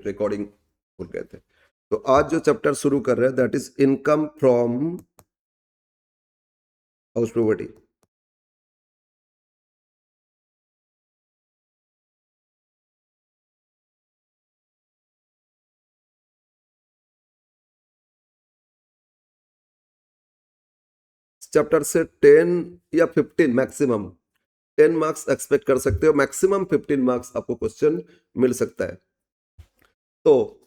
Recording भूल गए थे। तो आज जो चैप्टर शुरू कर रहे हैं that is income from house property. Chapter से 10 या 15 मैक्सिमम 10 मार्क्स एक्सपेक्ट कर सकते हो, मैक्सिमम 15 मार्क्स आपको क्वेश्चन मिल सकता है। तो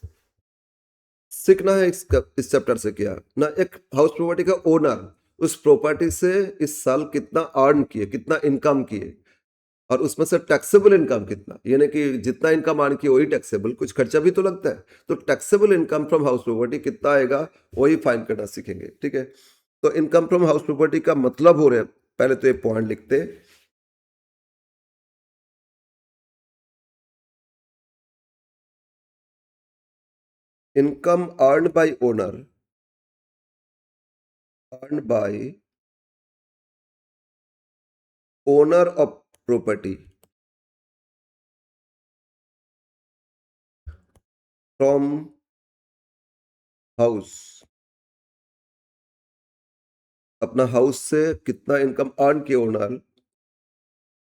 सीखना है इस चैप्टर से क्या ना, एक हाउस प्रॉपर्टी का ओनर उस प्रॉपर्टी से इस साल कितना अर्न किए, कितना इनकम किए, और उसमें से टैक्सेबल इनकम कितना, यानी कि जितना इनकम अर्न किए वही टैक्सेबल, कुछ खर्चा भी तो लगता है, तो taxable income from house property कितना आएगा वही फाइंड करना सीखेंगे। ठीक है, तो इनकम फ्रॉम हाउस प्रॉपर्टी का मतलब हो रहा है, पहले तो ये पॉइंट लिखते, income earn by owner, earn by owner of property from house, अपना हाउस से कितना इनकम अर्न किया owner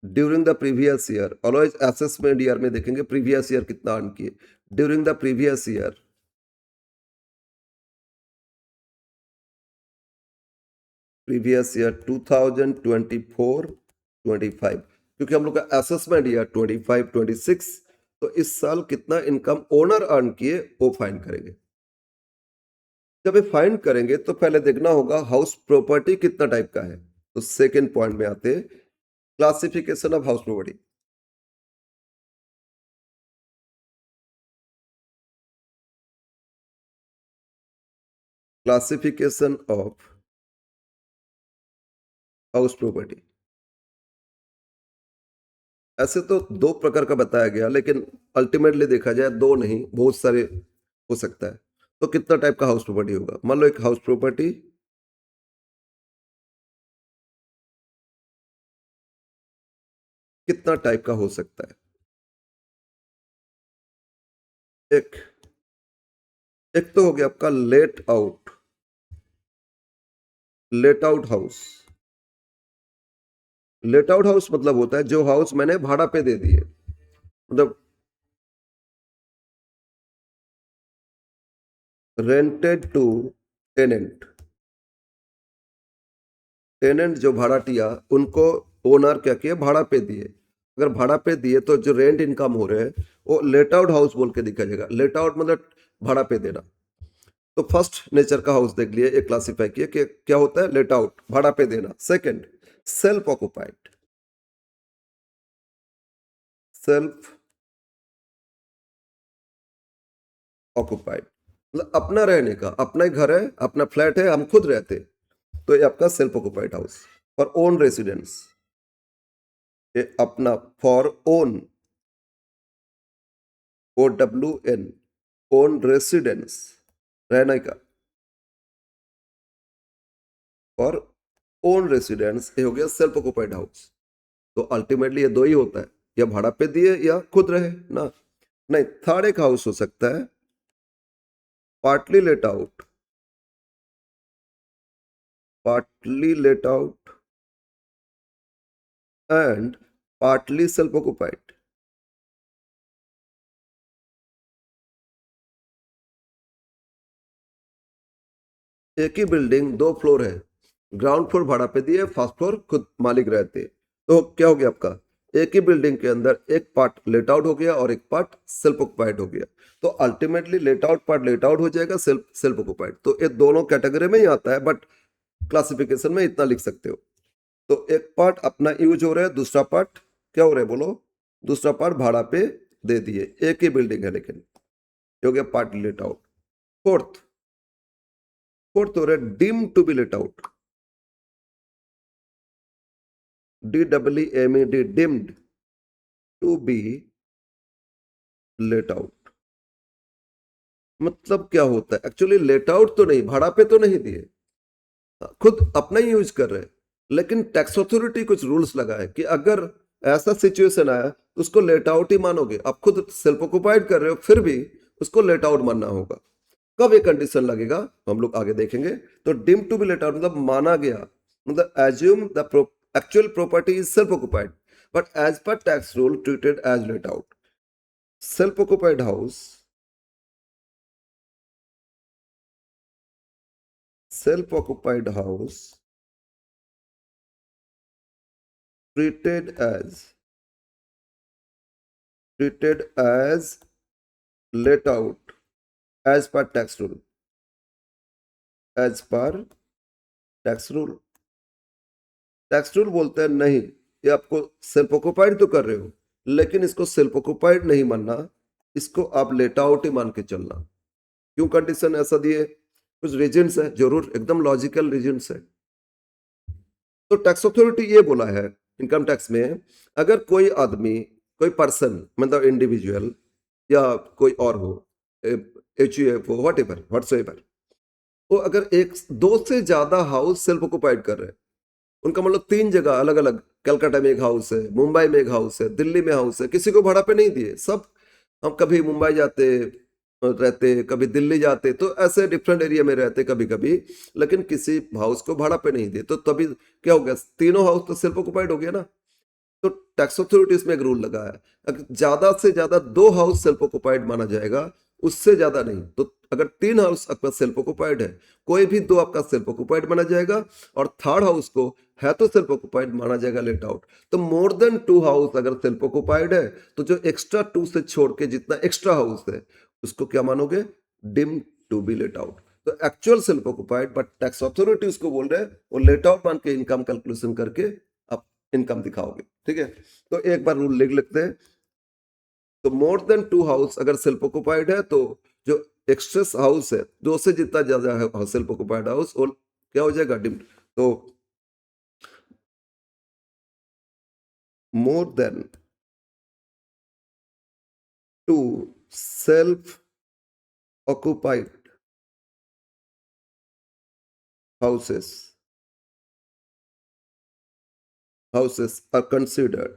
during the previous year, always assessment year में देखेंगे प्रीवियस ईयर कितना अर्न किए, during the previous year, previous year 2024-25, क्योंकि हम लोग का असेसमेंट ईयर 25-26, तो इस साल कितना इनकम ओनर अर्न किए वो फाइंड करेंगे। जब ये फाइंड करेंगे तो पहले देखना होगा हाउस प्रॉपर्टी कितना टाइप का है। तो सेकेंड पॉइंट में आते हैं classification of house property. Classification of house property, ऐसे तो दो प्रकार का बताया गया, लेकिन अल्टीमेटली देखा जाए दो नहीं बहुत सारे हो सकता है। तो कितना टाइप का हाउस प्रॉपर्टी होगा, मान लो एक हाउस प्रॉपर्टी कितना टाइप का हो सकता है। एक एक तो हो गया आपका let out, late out house. Late out house मतलब होता है जो हाउस मैंने भाड़ा पे दे दिए, मतलब रेंटेड टू टेनेंट, टेनेंट जो भाड़ाटिया उनको ओनर क्या किए भाड़ा पे दिए। अगर भाड़ा पे दिए तो जो रेंट इनकम हो रहे हैं वो लेट आउट हाउस बोल के दिखा जाएगा। लेट आउट मतलब भाड़ा पे देना। तो फर्स्ट नेचर का हाउस देख लिए, एक क्लासिफाई किया कि क्या होता है लेट आउट, भाड़ा पे देना। Second self occupied, self occupied मतलब अपना रहने का, अपना ही घर है, अपना फ्लैट है, हम खुद रहते, तो ये आपका सेल्फ ऑक्युपाइड हाउस। और ओन रेसिडेंस, ये अपना for own, OWN, own residence, रहने का, और ओन रेसिडेंस ये हो गया सेल्फ ऑक्युपाइड हाउस। तो अल्टीमेटली ये दो ही होता है, या भाड़ा पे दिए या खुद रहे ना। नहीं, थर्ड एक हाउस हो सकता है partly let out, partly let out and partly self occupied. एक ही बिल्डिंग दो फ्लोर है, ग्राउंड फ्लोर भाड़ा पे दिए, फर्स्ट फ्लोर खुद मालिक रहते, तो क्या हो गया आपका एक ही बिल्डिंग के अंदर एक पार्ट लेट आउट हो गया और एक पार्ट सेल्फ ऑक्युपाइड हो गया। तो ultimately let out part let out हो जाएगा, सेल्फ सेल्फ ऑक्युपाइड, तो ये दोनों कैटेगरी में ही आता है, बट क्लासिफिकेशन में इतना लिख सकते हो। तो एक पार्ट अपना यूज हो रहा है, दूसरा पार्ट क्या हो रहा है बोलो, दूसरा पार्ट भाड़ा पे दे दिए, एक ही बिल्डिंग है लेकिन, ये हो गया part let out. Fourth fourth हो रहा है deem to be let out, DEEMED, deemed to be let out. मतलब क्या होता है एक्चुअली, लेट आउट तो नहीं, भाड़ा पे तो नहीं दिए, खुद अपना ही यूज कर रहे हैं, लेकिन टैक्स अथॉरिटी कुछ रूल्स लगा है कि अगर ऐसा सिचुएशन आया तो उसको लेट आउट ही मानोगे। आप खुद सेल्फ ऑक्युपाइड कर रहे हो फिर भी उसको लेट आउट मानना होगा। कब ये कंडीशन लगेगा हम लोग आगे देखेंगे। तो deem to be let out मतलब माना गया, मतलब assume the actual property is self occupied but as per tax rule treated as let out. Self occupied house, self occupied house treated as let out as per tax rule, as per tax rule। Tax rule बोलते हैं नहीं, ये आपको self occupied तो कर रहे हो लेकिन इसको सेल्फ ऑक्युपाइड नहीं मानना, इसको आप लेट आउट ही मान के चलना। क्यों कंडीशन ऐसा दिए, कुछ रीजंस है, जरूर एकदम लॉजिकल रीजंस है। तो टैक्स अथॉरिटी ये बोला है इनकम टैक्स में, अगर कोई आदमी, कोई पर्सन मतलब इंडिविजुअल या कोई और हो, HUF हो, व्हाटसोएवर, वो अगर एक दो से ज्यादा हाउस सेल्फ ऑक्युपाइड कर रहे हैं, उनका मतलब 3 जगह अलग अलग, कलकत्ता में एक हाउस है, मुंबई में एक हाउस है, दिल्ली में हाउस है, किसी को भाड़ा पे नहीं दिए, सब हम कभी मुंबई जाते रहते, कभी दिल्ली जाते, तो ऐसे डिफरेंट एरिया में रहते कभी कभी, लेकिन किसी हाउस को भाड़ा पे नहीं दिए, तो तभी क्या हो गया, तीनों हाउस तो सेल्फ ऑक्युपाइड हो गया ना। तो टैक्स अथॉरिटीज में एक रूल लगा है, अगर ज्यादा से ज्यादा 2 हाउस सेल्फ ऑक्युपाइड माना जाएगा, उससे ज्यादा नहीं। तो अगर 3 हाउस आपका सेल्फ ऑक्युपाइड है, कोई भी 2 आपका सेल्फ ऑक्युपाइड माना जाएगा और थर्ड हाउस को है तो सेल्फ ऑक्युपाइड माना जाएगा लेट आउट। तो मोर देन 2 हाउस अगर सेल्फ ऑक्युपाइड है तो जो एक्स्ट्रा 2 से छोड़ के जितना एक्स्ट्रा हाउस है उसको क्या मानोगे, deem to be let out. तो actual self occupied but tax authority उसको बोल रहे हैं वो लेट आउट मान के इनकम कैलकुलेशन करके आप इनकम दिखाओगे। ठीक है, तो एक बार रूल लिख लेते हैं। तो मोर देन 2 हाउस अगर सेल्फ ऑक्युपाइड है तो जो एक्सेस हाउस है, 2 से जितना ज्यादा है सेल्फ ऑक्युपाइड हाउस, और क्या हो जाएगा, डिम्ड। तो more than 2 self occupied houses are considered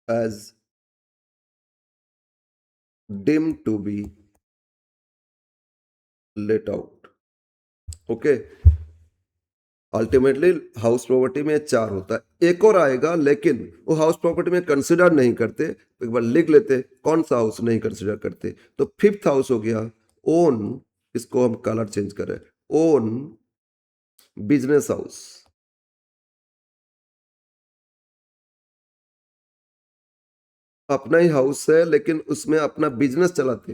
as deemed to be let out। Okay, ultimately house property में 4 होता है, एक और आएगा लेकिन वो हाउस प्रॉपर्टी में कंसिडर नहीं करते। एक बार लिख लेते कौन सा हाउस नहीं कंसिडर करते। तो 5th हाउस हो गया ओन, इसको हम कलर चेंज करें, ओन बिजनेस हाउस। अपना ही हाउस है लेकिन उसमें अपना बिजनेस चलाते,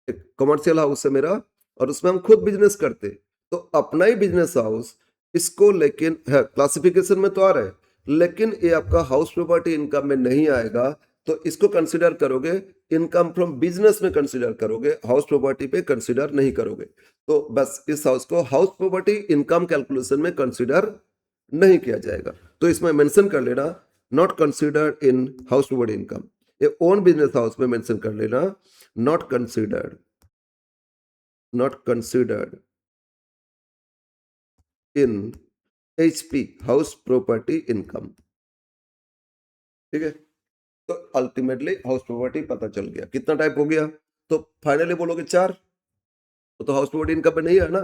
एक कमर्शियल हाउस है मेरा और उसमें हम खुद बिजनेस करते, तो अपना ही बिजनेस हाउस, इसको लेकिन है क्लासिफिकेशन में तो आ रहा है लेकिन ये आपका हाउस प्रॉपर्टी इनकम में नहीं आएगा। तो इसको कंसिडर करोगे, इनकम फ्रॉम बिजनेस में कंसिडर करोगे, हाउस प्रॉपर्टी पे कंसिडर नहीं करोगे। तो बस इस हाउस को हाउस प्रॉपर्टी इनकम कैलकुलेशन में कंसिडर नहीं किया जाएगा। तो इसमें मेंशन कर लेना not considered in house property income. ये ओन बिजनेस हाउस में मेंशन कर लेना not considered in HP house property income. ठीक है, तो अल्टीमेटली हाउस प्रॉपर्टी पता चल गया, कितना टाइप हो गया। तो फाइनली बोलोगे 4, तो हाउस प्रॉपर्टी इनकम में नहीं है ना।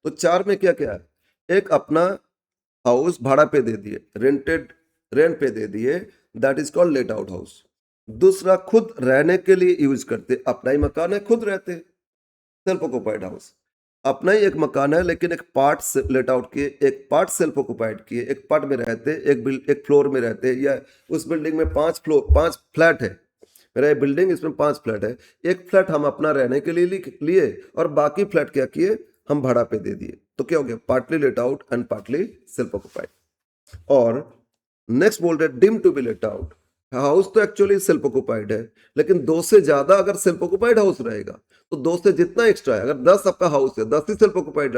तो 4 में क्या क्या है, एक अपना हाउस भाड़ा पे दे दिए, रेंट पे दे दिए, that is called late out house. दूसरा खुद रहने के लिए यूज करते, अपना ही मकान है खुद रहते, सेल्फ ऑक्युपाइड हाउस। अपना ही एक मकान है लेकिन एक पार्ट लेट आउट किए, एक पार्ट सेल्फ ऑक्युपाइड किए, एक पार्ट में रहते, एक फ्लोर में रहते, या उस बिल्डिंग में 5 फ्लैट है, मेरा ये बिल्डिंग इसमें 5 फ्लैट है, एक फ्लैट हम अपना रहने के लिए लिए और बाकी फ्लैट क्या किए, हम भाड़ा पे दे दिए। तो क्या हो गया, partly let out and partly self occupied. और नेक्स्ट बोल रहे deem to be let out, house तो एक्चुअली सेल्फ ऑक्युपाइड है लेकिन 2 से ज्यादा अगर सेल्फ ऑक्युपाइड हाउस रहेगा, तो 2 से जितना एक्स्ट्रा है, अगर 10 आपका हाउस है, 10 ही सेल्फ ऑक्युपाइड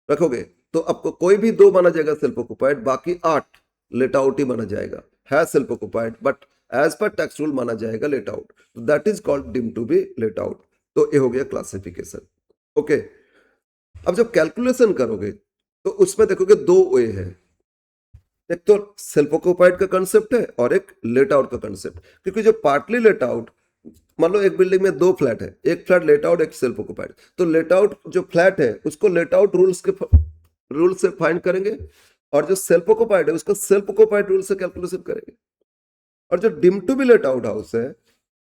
रखोगे तो आपको कोई भी 2 माना जाएगा सेल्फ ऑक्युपाइड, बाकी 8 लेट आउट ही माना जाएगा, है self occupied but as per tax rule माना जाएगा लेट आउट। तो that is called deem to be let out. तो ये हो गया क्लासिफिकेशन। ओके, अब जब कैलकुलेशन करोगे तो उसमें देखोगे 2 वे है, एक तो सेल्फ ऑक्यूपाइड का कंसेप्ट है और एक लेट आउट का कंसेप्ट, क्योंकि जो पार्टली लेट आउट, मान लो एक बिल्डिंग में दो फ्लैट है, एक फ्लैट लेट आउट, एक सेल्फ ऑक्यूपाइड, तो लेट आउट जो फ्लैट है उसको लेट आउट रूल से फाइंड करेंगे, और जो सेल्फ ऑक्यूपाइड है उसका सेल्फ ऑक्यूपाइड रूल से कैलकुलेशन करेंगे, और जो deem to be let out house है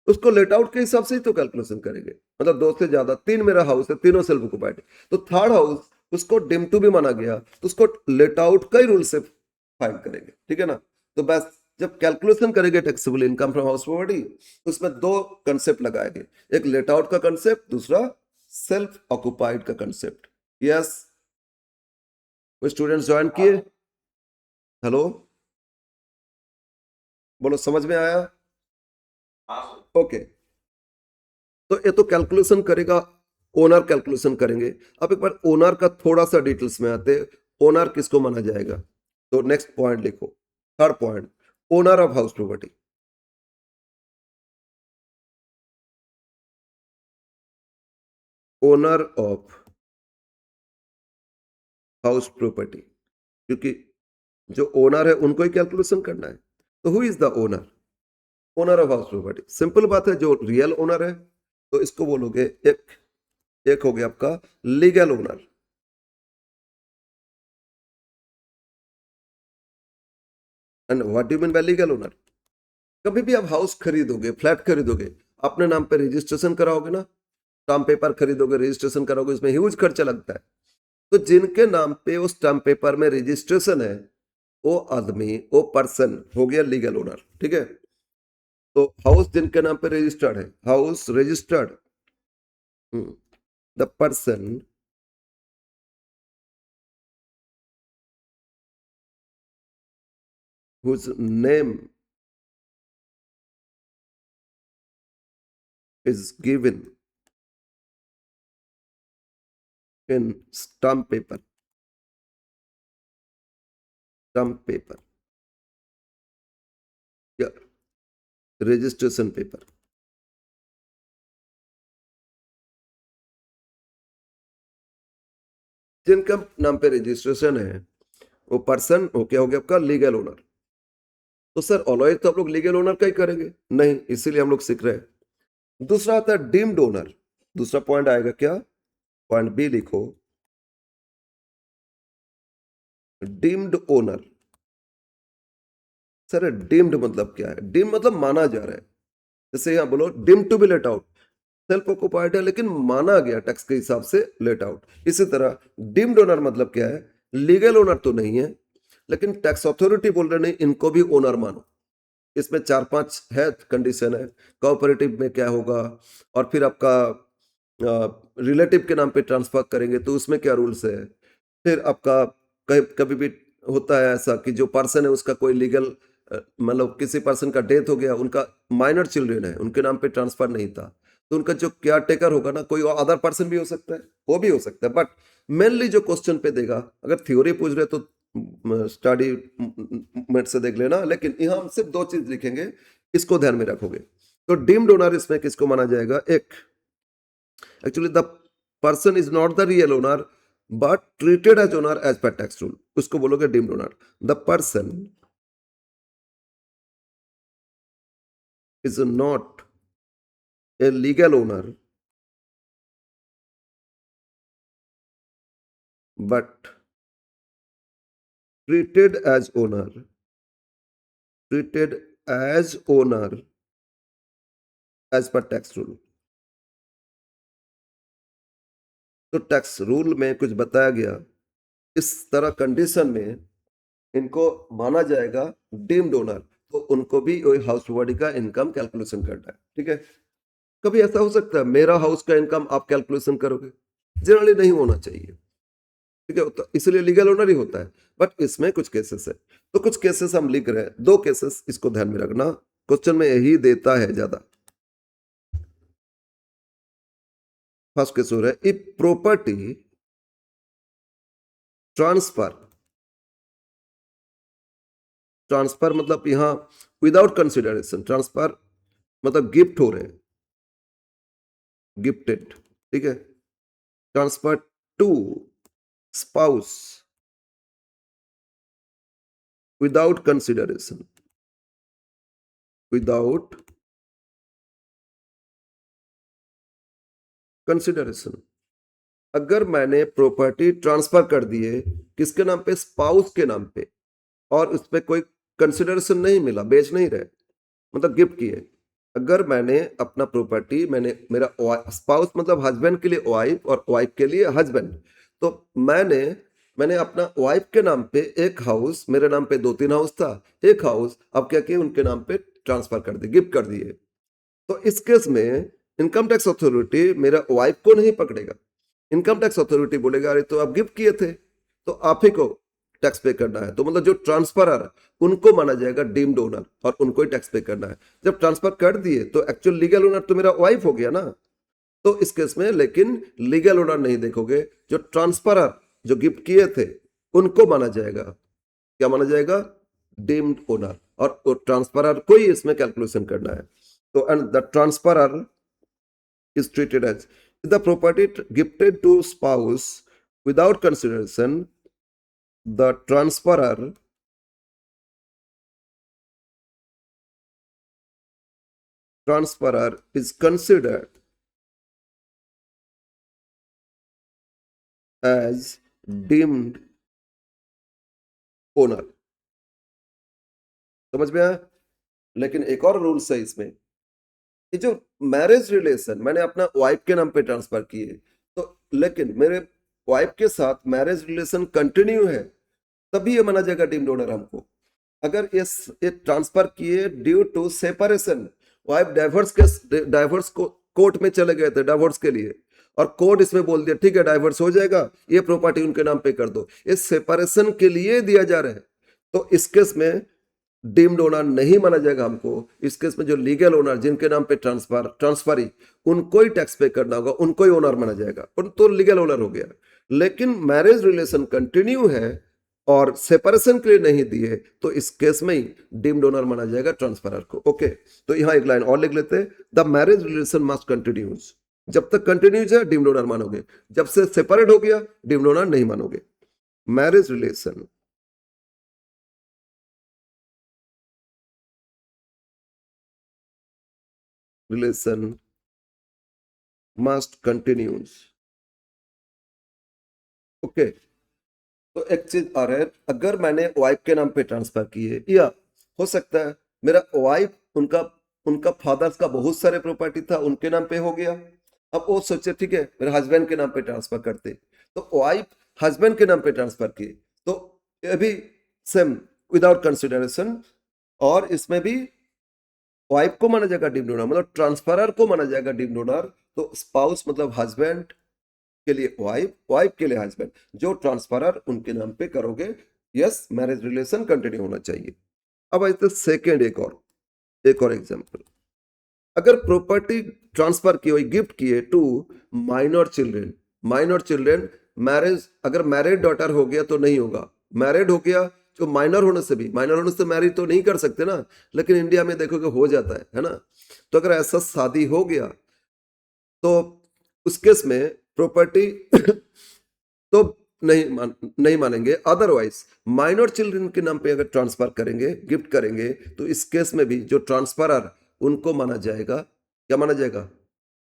उसको लेट आउट के हिसाब से ही तो कैलकुलेशन करेंगे। मतलब दो से ज्यादा, तीन मेरा हाउस है, तीनों सेल्फ ऑक्यूपाइड है, तो थर्ड हाउस उसको डिम टू बी माना गया तो उसको लेट आउट का ही रूल से फाइंड करेंगे, ठीक है ना। तो बस जब कैलकुलेशन करेंगे taxable income from house property, उसमें दो कंसेप्ट लगाएंगे, एक लेट आउट का कंसेप्ट, दूसरा सेल्फ ऑक्यूपाइड का कंसेप्ट। यस, वो स्टूडेंट्स ज्वाइन किए? हेलो, बोलो, समझ में आया? ओके, तो ये तो कैलकुलेशन करेगा, ओनर कैलकुलेशन करेंगे। अब एक बार ओनर का थोड़ा सा डिटेल्स में आते, ओनर किसको माना जाएगा? तो नेक्स्ट पॉइंट लिखो, third point, owner of house property. Owner of house property, क्योंकि जो ओनर है उनको ही कैलकुलेशन करना है। तो who is the owner? Owner of house property, simple बात है, जो रियल ओनर है तो इसको बोलोगे, एक हो गया आपका legal owner. And what do you mean by legal owner? कभी भी आप हाउस खरीदोगे, फ्लैट खरीदोगे, अपने नाम पे रजिस्ट्रेशन कराओगे ना, स्टाम्प पेपर खरीदोगे, रजिस्ट्रेशन कराओगे, इसमें ह्यूज खर्चा लगता है। तो जिनके नाम पे वो स्टाम्प पेपर में रजिस्ट्रेशन है, वो आदमी, वो पर्सन हो गया लीगल ओनर, ठीक है। तो हाउस जिनके नाम पे रजिस्टर्ड है, house registered, the person whose name is given in stamp paper या रजिस्ट्रेशन पेपर। जिनका नाम पे रजिस्ट्रेशन है वो पर्सन हो, क्या हो गया आपका लीगल ओनर। तो सर ऑलवेज तो आप लोग लीगल ओनर का ही करेंगे नहीं, इसीलिए हम लोग सीख रहे हैं। दूसरा आता है डीम्ड ओनर। दूसरा पॉइंट आएगा क्या? पॉइंट बी लिखो, डीम्ड ओनर। सर डीम्ड मतलब क्या है? डीम मतलब माना जा रहा है, जैसे यहां बोलो deem to be let out, self occupied है लेकिन माना गया टैक्स के हिसाब से लेट आउट। इसी तरह डीम्ड ओनर मतलब क्या है? लीगल ओनर तो नहीं है, लेकिन टैक्स अथॉरिटी बोल रहे नहीं इनको भी ओनर मानो। इसमें चार पांच है कंडीशन है, कोऑपरेटिव में क्या होगा, और फिर आपका रिलेटिव के नाम पे ट्रांसफर करेंगे तो उसमें क्या रूल्स है। फिर आपका कभी भी होता है ऐसा कि जो पर्सन है उसका कोई लीगल, मतलब किसी पर्सन का डेथ हो गया, उनका माइनर चिल्ड्रन है, उनके नाम पे ट्रांसफर नहीं था, तो उनका जो केयर टेकर होगा ना, कोई अदर पर्सन भी हो सकता है, वो भी हो सकता है, बट मेनली जो क्वेश्चन पे देगा, अगर थ्योरी पूछ रहे तो स्टडी मेट से देख लेना, लेकिन यहाँ हम सिर्फ दो चीज लिखेंगे, इसको ध्यान में रखोगे। तो डीम्ड ओनर इसमें किसको माना जाएगा? एक, actually the person is not the real owner but treated as owner as per tax rule, उसको बोलोगे deemed owner. The person is not a legal owner but treated as owner, treated as owner as per tax rule। तो tax rule में कुछ बताया गया, इस तरह condition में इनको माना जाएगा डीम्ड ओनर, तो उनको भी वही हाउस बॉडी का इनकम कैलकुलेशन करना है, ठीक है। कभी ऐसा हो सकता है मेरा हाउस का इनकम आप कैलकुलेशन करोगे? जनरली नहीं होना चाहिए, ठीक है, तो इसलिए लीगल ओनर ही होता है, बट इसमें कुछ केसेस है। तो कुछ केसेस हम लिख रहे हैं, दो केसेस, इसको ध्यान में रखना, क्वेश्चन में यही देता है ज्यादा। फर्स्ट केस हो रहा है, इफ प्रॉपर्टी ट्रांसफर, ट्रांसफर मतलब यहां विदाउट कंसिडरेशन, ट्रांसफर मतलब गिफ्ट हो रहे हैं, गिफ्टेड, ठीक है, transfer to spouse without consideration, without consideration. अगर मैंने प्रॉपर्टी ट्रांसफर कर दिए किसके नाम पे, स्पाउस के नाम पे, और उस पर कोई कंसिडरेशन नहीं मिला, बेच नहीं रहे, मतलब गिफ्ट किए। अगर मैंने अपना प्रॉपर्टी, मैंने मेरा स्पाउस मतलब हस्बैंड के लिए वाइफ और वाइफ के लिए हस्बैंड, तो मैंने मैंने अपना वाइफ के नाम पे एक हाउस, मेरे नाम पे 2-3 हाउस था, एक हाउस अब क्या किए उनके नाम पे ट्रांसफर कर दिए, गिफ्ट कर दिए। तो इस केस में इनकम टैक्स अथॉरिटी मेरा वाइफ को नहीं पकड़ेगा। इनकम टैक्स अथॉरिटी बोलेगा अरे तो आप गिफ्ट किए थे तो आप ही को टैक्स पे करना है। तो मतलब जो ट्रांसफरर, उनको माना जाएगा डीम्ड ओनर और उनको ही टैक्स पे करना है। जब ट्रांसफर कर दिए तो एक्चुअल लीगल ओनर तो मेरा वाइफ हो गया ना। तो इस केस में लेकिन लीगल ओनर नहीं देखोगे, जो ट्रांसफरर जो गिफ्ट किए थे उनको माना जाएगा। क्या माना जाएगा? Deemed owner. और ट्रांसफरर को ही इसमें कैलकुलेशन करना है। तो and the transferor is treated as the property gifted to spouse without consideration. The transferor is considered as deemed owner। समझ में आया? लेकिन एक और रूल्स है इसमें, ये जो मैरिज रिलेशन मैंने अपना वाइफ के नाम पे ट्रांसफर किए, तो लेकिन मेरे वाइफ के साथ मैरिज रिलेशन कंटिन्यू है, तभी ये माना जाएगा डीम्ड ओनर हमको। अगर ये ट्रांसफर किए due to separation, wife divorce को कोर्ट में चले गए थे डाइवोर्स के लिए, और कोर्ट इसमें बोल दिया ठीक है डाइवर्स हो जाएगा, ये प्रॉपर्टी उनके नाम पे कर दो, ये सेपरेशन के लिए दिया जा रहा है। तो इस केस में डीम्ड ओनर नहीं माना जाएगा हमको। इस केस में जो लीगल ओनर जिनके नाम पे ट्रांसफरी, उनको ही टैक्स पे करना होगा, उनको ही ओनर माना जाएगा, उन तो लीगल ओनर हो गया। लेकिन मैरिज रिलेशन कंटिन्यू है और सेपरेशन के लिए नहीं दिए, तो इस केस में ही डीम्ड ओनर माना जाएगा ट्रांसफरर को। ओके, तो यहां एक लाइन और लिख लेते हैं, the marriage relation must continues. जब तक कंटिन्यूज है डीम्ड ओनर मानोगे, जब से सेपरेट हो गया डीम्ड ओनर नहीं मानोगे। Marriage relation must continues. Okay, तो एक चीज और है, अगर मैंने वाइफ के नाम पे ट्रांसफर किए, या हो सकता है मेरा वाइफ उनका उनका फादर्स का बहुत सारे प्रॉपर्टी था उनके नाम पे हो गया, अब वो सोचे ठीक है मेरे हस्बैंड के नाम पे ट्रांसफर करते, तो वाइफ हस्बैंड के नाम पे ट्रांसफर किए, तो ये भी सेम विदाउट कंसिडरेशन, और इसमें भी वाइफ को माना जाएगा डीम्ड ओनर, मतलब ट्रांसफरर को माना जाएगा डीम्ड ओनर। तो स्पाउस मतलब हस्बैंड के लिए वाइफ, वाइफ के लिए हस्बैंड, जो ट्रांसफरर उनके नाम पे करोगे, यस मैरिज रिलेशन कंटिन्यू होना चाहिए। अब आते सेकेंड, एक और एग्जांपल, अगर प्रॉपर्टी ट्रांसफर की हुई, गिफ्ट किए to minor children, minor children, marriage अगर मैरिड डॉटर हो गया तो नहीं होगा, मैरिड हो गया तो माइनर होने से मैरिज तो नहीं कर सकते ना, लेकिन इंडिया में देखोगे हो जाता है ना। तो अगर ऐसा शादी हो गया तो उस केस में प्रॉपर्टी तो नहीं मानेंगे। अदरवाइज माइनर चिल्ड्रन के नाम पे अगर ट्रांसफर करेंगे, गिफ्ट करेंगे, तो इस केस में भी जो ट्रांसफरर उनको माना जाएगा, क्या माना जाएगा?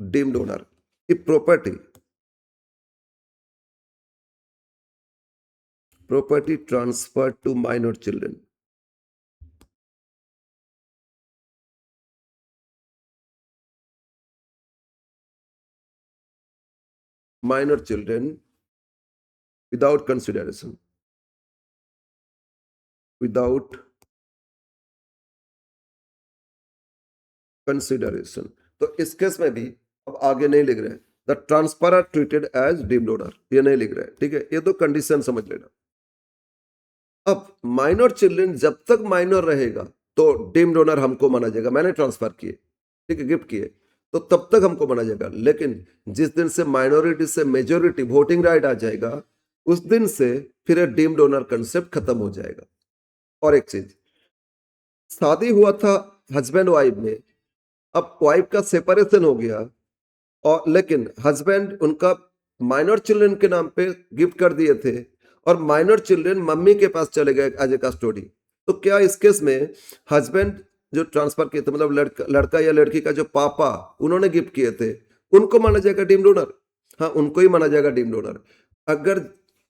Deemed owner. की property transfer to minor children, minor children without consideration, without consideration। तो इस केस में भी अब आगे नहीं लिख रहे, the transfer are treated as deemed owner, ये नहीं लिख रहे, ठीक है, ये तो कंडीशन समझ लेना। अब माइनर चिल्ड्रन जब तक माइनर रहेगा तो डीम्ड ओनर हमको माना जाएगा, मैंने ट्रांसफर किए, ठीक है, गिफ्ट किए, तो तब तक हमको माना जाएगा। लेकिन जिस दिन से माइनॉरिटी से मेजोरिटी वोटिंग राइट आ जाएगा, उस दिन से फिर डीम्ड ओनर कंसेप्ट खत्म हो जाएगा। और एक चीज, शादी हुआ था हस्बैंड वाइफ में, अब वाइफ का सेपरेशन हो गया, और लेकिन हस्बैंड उनका माइनर चिल्ड्रन के नाम पे गिफ्ट कर दिए थे, और माइनर चिल्ड्रन मम्मी के पास चले गए एज ए कस्टोडी, तो क्या इस केस में हस्बैंड जो ट्रांसफर किए थे, मतलब लड़का या लड़की का जो पापा उन्होंने गिफ्ट किए थे, उनको माना जाएगा डीम्ड डोनर? हाँ, उनको ही माना जाएगा डीम्ड डोनर। अगर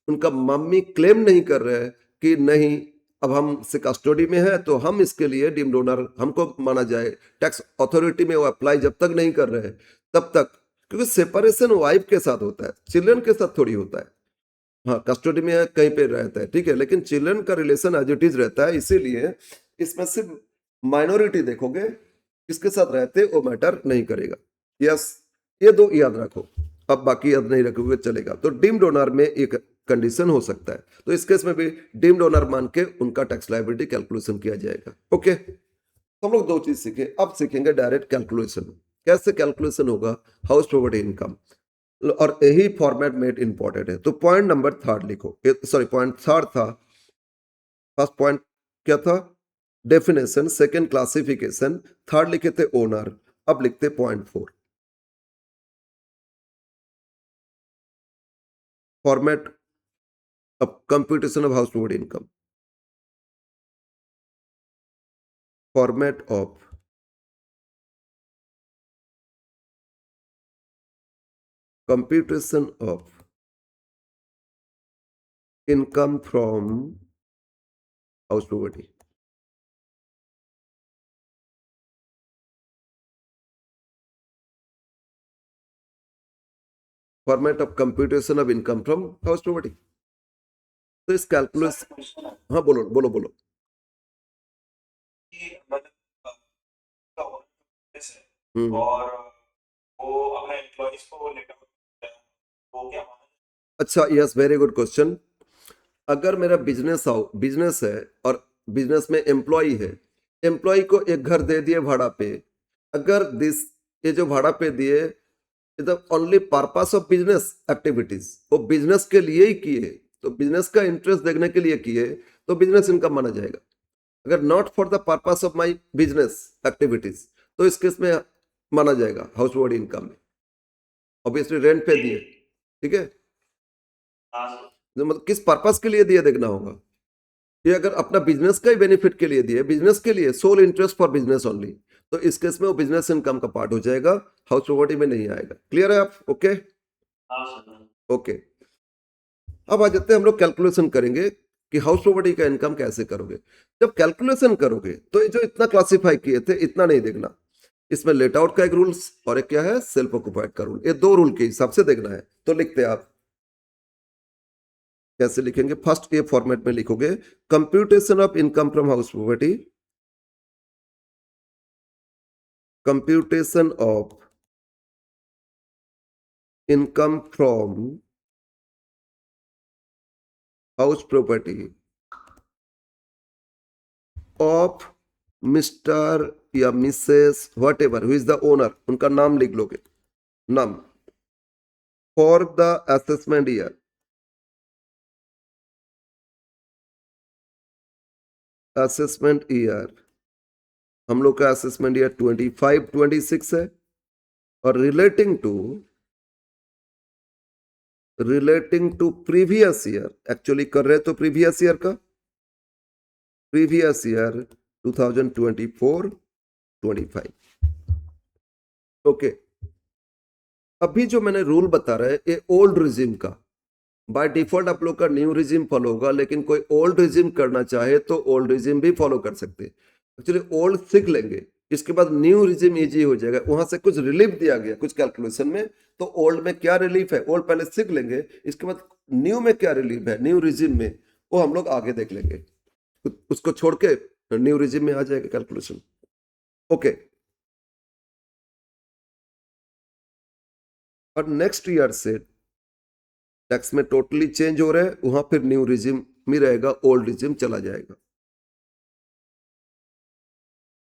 उनका मम्मी क्लेम नहीं कर रहे हैं कि नहीं अब हम से कस्टडी में है तो हम इसके लिए डीम्ड डोनर हमको माना जाए, टैक्स अथॉरिटी में वो अप्लाई जब तक नहीं कर रहे हैं तब तक, क्योंकि सेपरेशन वाइफ के साथ होता है, चिल्ड्रन के साथ थोड़ी होता है। हाँ, कस्टडी में है, कहीं पे रहता है, ठीक है, लेकिन चिल्ड्रन का रिलेशन एज इट इज रहता है, इसीलिए इसमें सिर्फ माइनॉरिटी देखोगे, किसके साथ रहते वो मैटर नहीं करेगा। यस, ये दो याद रखो, अब बाकी याद नहीं रखोगे चलेगा। तो डीम्ड डोनर में एक कंडीशन हो सकता है, तो इस केस में भी डीम्ड डोनर मान के उनका टैक्स लायबिलिटी कैलकुलेशन किया जाएगा। ओके, तो हम लोग दो चीज सीखे, अब सीखेंगे डायरेक्ट कैलकुलेशन। कैसे कैलकुलेशन होगा हाउस प्रॉपर्टी इनकम, और यही फॉर्मेट में इंपॉर्टेंट है। तो पॉइंट नंबर थर्ड लिखो, सॉरी पॉइंट थर्ड था, फर्स्ट पॉइंट क्या था? डेफिनेशन, सेकंड क्लासिफिकेशन, थर्ड लिखे थे ओनर, अब लिखते point four, format of computation of house property income, format of computation of income from house property. Format of computation of income from house property. तो इस calculus, हाँ बोलो बोलो बोलो। हम्म, और वो अपने एम्प्लॉइज को लेकर वो क्या अच्छा, यस, वेरी गुड क्वेश्चन। अगर मेरा बिजनेस है और बिजनेस में एम्प्लॉय है, एम्प्लॉय को एक घर दे दिए भाड़ा पे, अगर दिस ये जो भाड़ा पे दिए the only purpose of business activities, वो बिजनेस के लिए ही किए, तो बिजनेस का इंटरेस्ट देखने के लिए किए, तो बिजनेस इनकम माना जाएगा। अगर not for the purpose of my business activities, तो इस केस में माना जाएगा हाउस होल्ड इनकम में। ऑब्वियसली रेंट पे दिए, ठीक है, जो मतलब किस पर्पस के लिए दिए देखना होगा। ये अगर अपना बिजनेस का ही बेनिफिट के लिए दिए, बिजनेस के लिए, sole interest for business only, तो इस केस में वो बिजनेस इनकम का पार्ट हो जाएगा, हाउस प्रॉपर्टी में नहीं आएगा। क्लियर है आप? ओके ओके, अब आ जाते हैं हम लोग कैलकुलेशन करेंगे कि हाउस प्रॉपर्टी का इनकम कैसे करोगे। जब कैलकुलेशन करोगे तो ये जो इतना क्लासिफाई किए थे इतना नहीं देखना, इसमें लेट आउट का एक रूल्स और एक क्या है, सेल्फ ऑक्युपाइड का रूल, ये दो रूल के हिसाब से देखना है। तो लिखते हैं आप, कैसे लिखेंगे? फर्स्ट ये फॉर्मेट में लिखोगे, computation of income from house property, computation of income from house property of mister या missus whatever who is the owner, उनका नाम लिख लोगे, नाम, for the assessment year, assessment year, हम लोग का असेसमेंट ईयर 25-26 है, और relating to previous year, actually कर रहे तो प्रीवियस ईयर का, प्रीवियस ईयर 2024-25। ओके, अभी जो मैंने रूल बता रहा है ये ओल्ड रिजिम का, बाय डिफॉल्ट आप लोग का न्यू रिजिम फॉलो होगा, लेकिन कोई ओल्ड रिजिम करना चाहे तो ओल्ड रिजिम भी फॉलो कर सकते हैं। एक्चुअली ओल्ड सीख लेंगे, इसके बाद न्यू रिजिम इजी हो जाएगा, वहां से कुछ रिलीफ दिया गया कुछ कैलकुलेशन में, तो ओल्ड में क्या रिलीफ है ओल्ड पहले सीख लेंगे, इसके बाद न्यू में क्या रिलीफ है न्यू रिजिम में, वो हम लोग आगे देख लेंगे, उसको छोड़ के न्यू रिजिम में आ जाएगा कैलकुलेशन। ओके, और नेक्स्ट ईयर से टैक्स में टोटली चेंज हो रहा है, वहां फिर न्यू रिजिम में रहेगा, ओल्ड रिजिम चला जाएगा।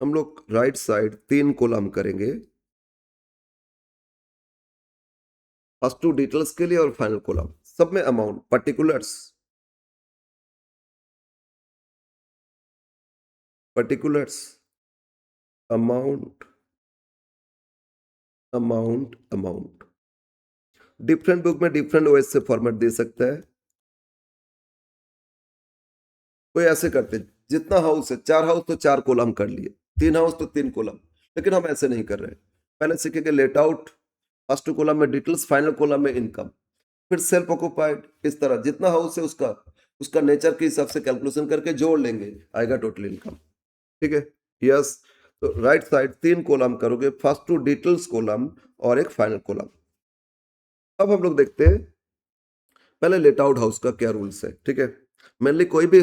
हम लोग राइट साइड 3 कॉलम करेंगे, फर्स्ट टू डिटेल्स के लिए और फाइनल कॉलम सब में amount, particulars, particulars, amount, amount, amount. Different book में डिफरेंट ओएस से फॉर्मेट दे सकता है, कोई ऐसे करते जितना हाउस है, 4 हाउस तो 4 कॉलम कर लिए, 3 हाउस तो 3 कॉलम, लेकिन हम ऐसे नहीं कर रहे हैं। पहले सीखेंगे लेट आउट, फर्स्ट कॉलम में डिटेल्स, फाइनल कॉलम में इनकम, फिर सेल्फ ऑक्यूपाइड, इस तरह जितना हाउस है उसका उसका नेचर के हिसाब से कैलकुलेशन करके जोड़ लेंगे, आएगा टोटल इनकम। ठीक है, यस। तो राइट साइड 3 कॉलम करोगे, फर्स्ट 2 डिटेल्स कॉलम और एक फाइनल कॉलम। अब हम लोग देखते हैं पहले लेट आउट हाउस का क्या रूल्स है। ठीक है, मेनली कोई भी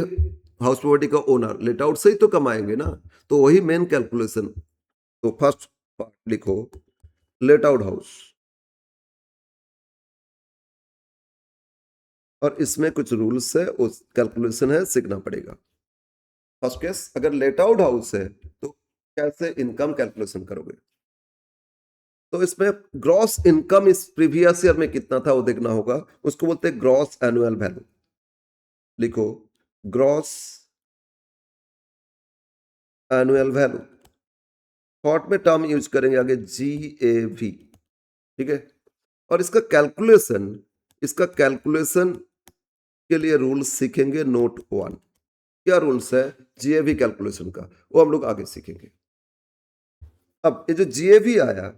हाउस प्रॉपर्टी का ओनर लेट आउट से ही तो कमाएंगे ना, तो वही मेन कैलकुलेशन। तो फर्स्ट पार्ट लिखो लेट आउट हाउस, और इसमें कुछ रूल्स है, उस कैलकुलेशन है, सीखना पड़ेगा। फर्स्ट केस, अगर लेट आउट हाउस है तो कैसे इनकम कैलकुलेशन करोगे? तो इसमें ग्रॉस इनकम इस प्रीवियस ईयर में कितना था वो देखना होगा, उसको बोलते हैं ग्रॉस एनुअल वैल्यू। लिखो ग्रॉस एनुअल वैल्यू, शॉर्ट में टर्म यूज करेंगे आगे GAV। ठीक है, और इसका कैलकुलेशन के लिए रूल्स सीखेंगे नोट 1। क्या रूल्स है GAV कैलकुलेशन का, वो हम लोग आगे सीखेंगे। अब ये जो GAV आया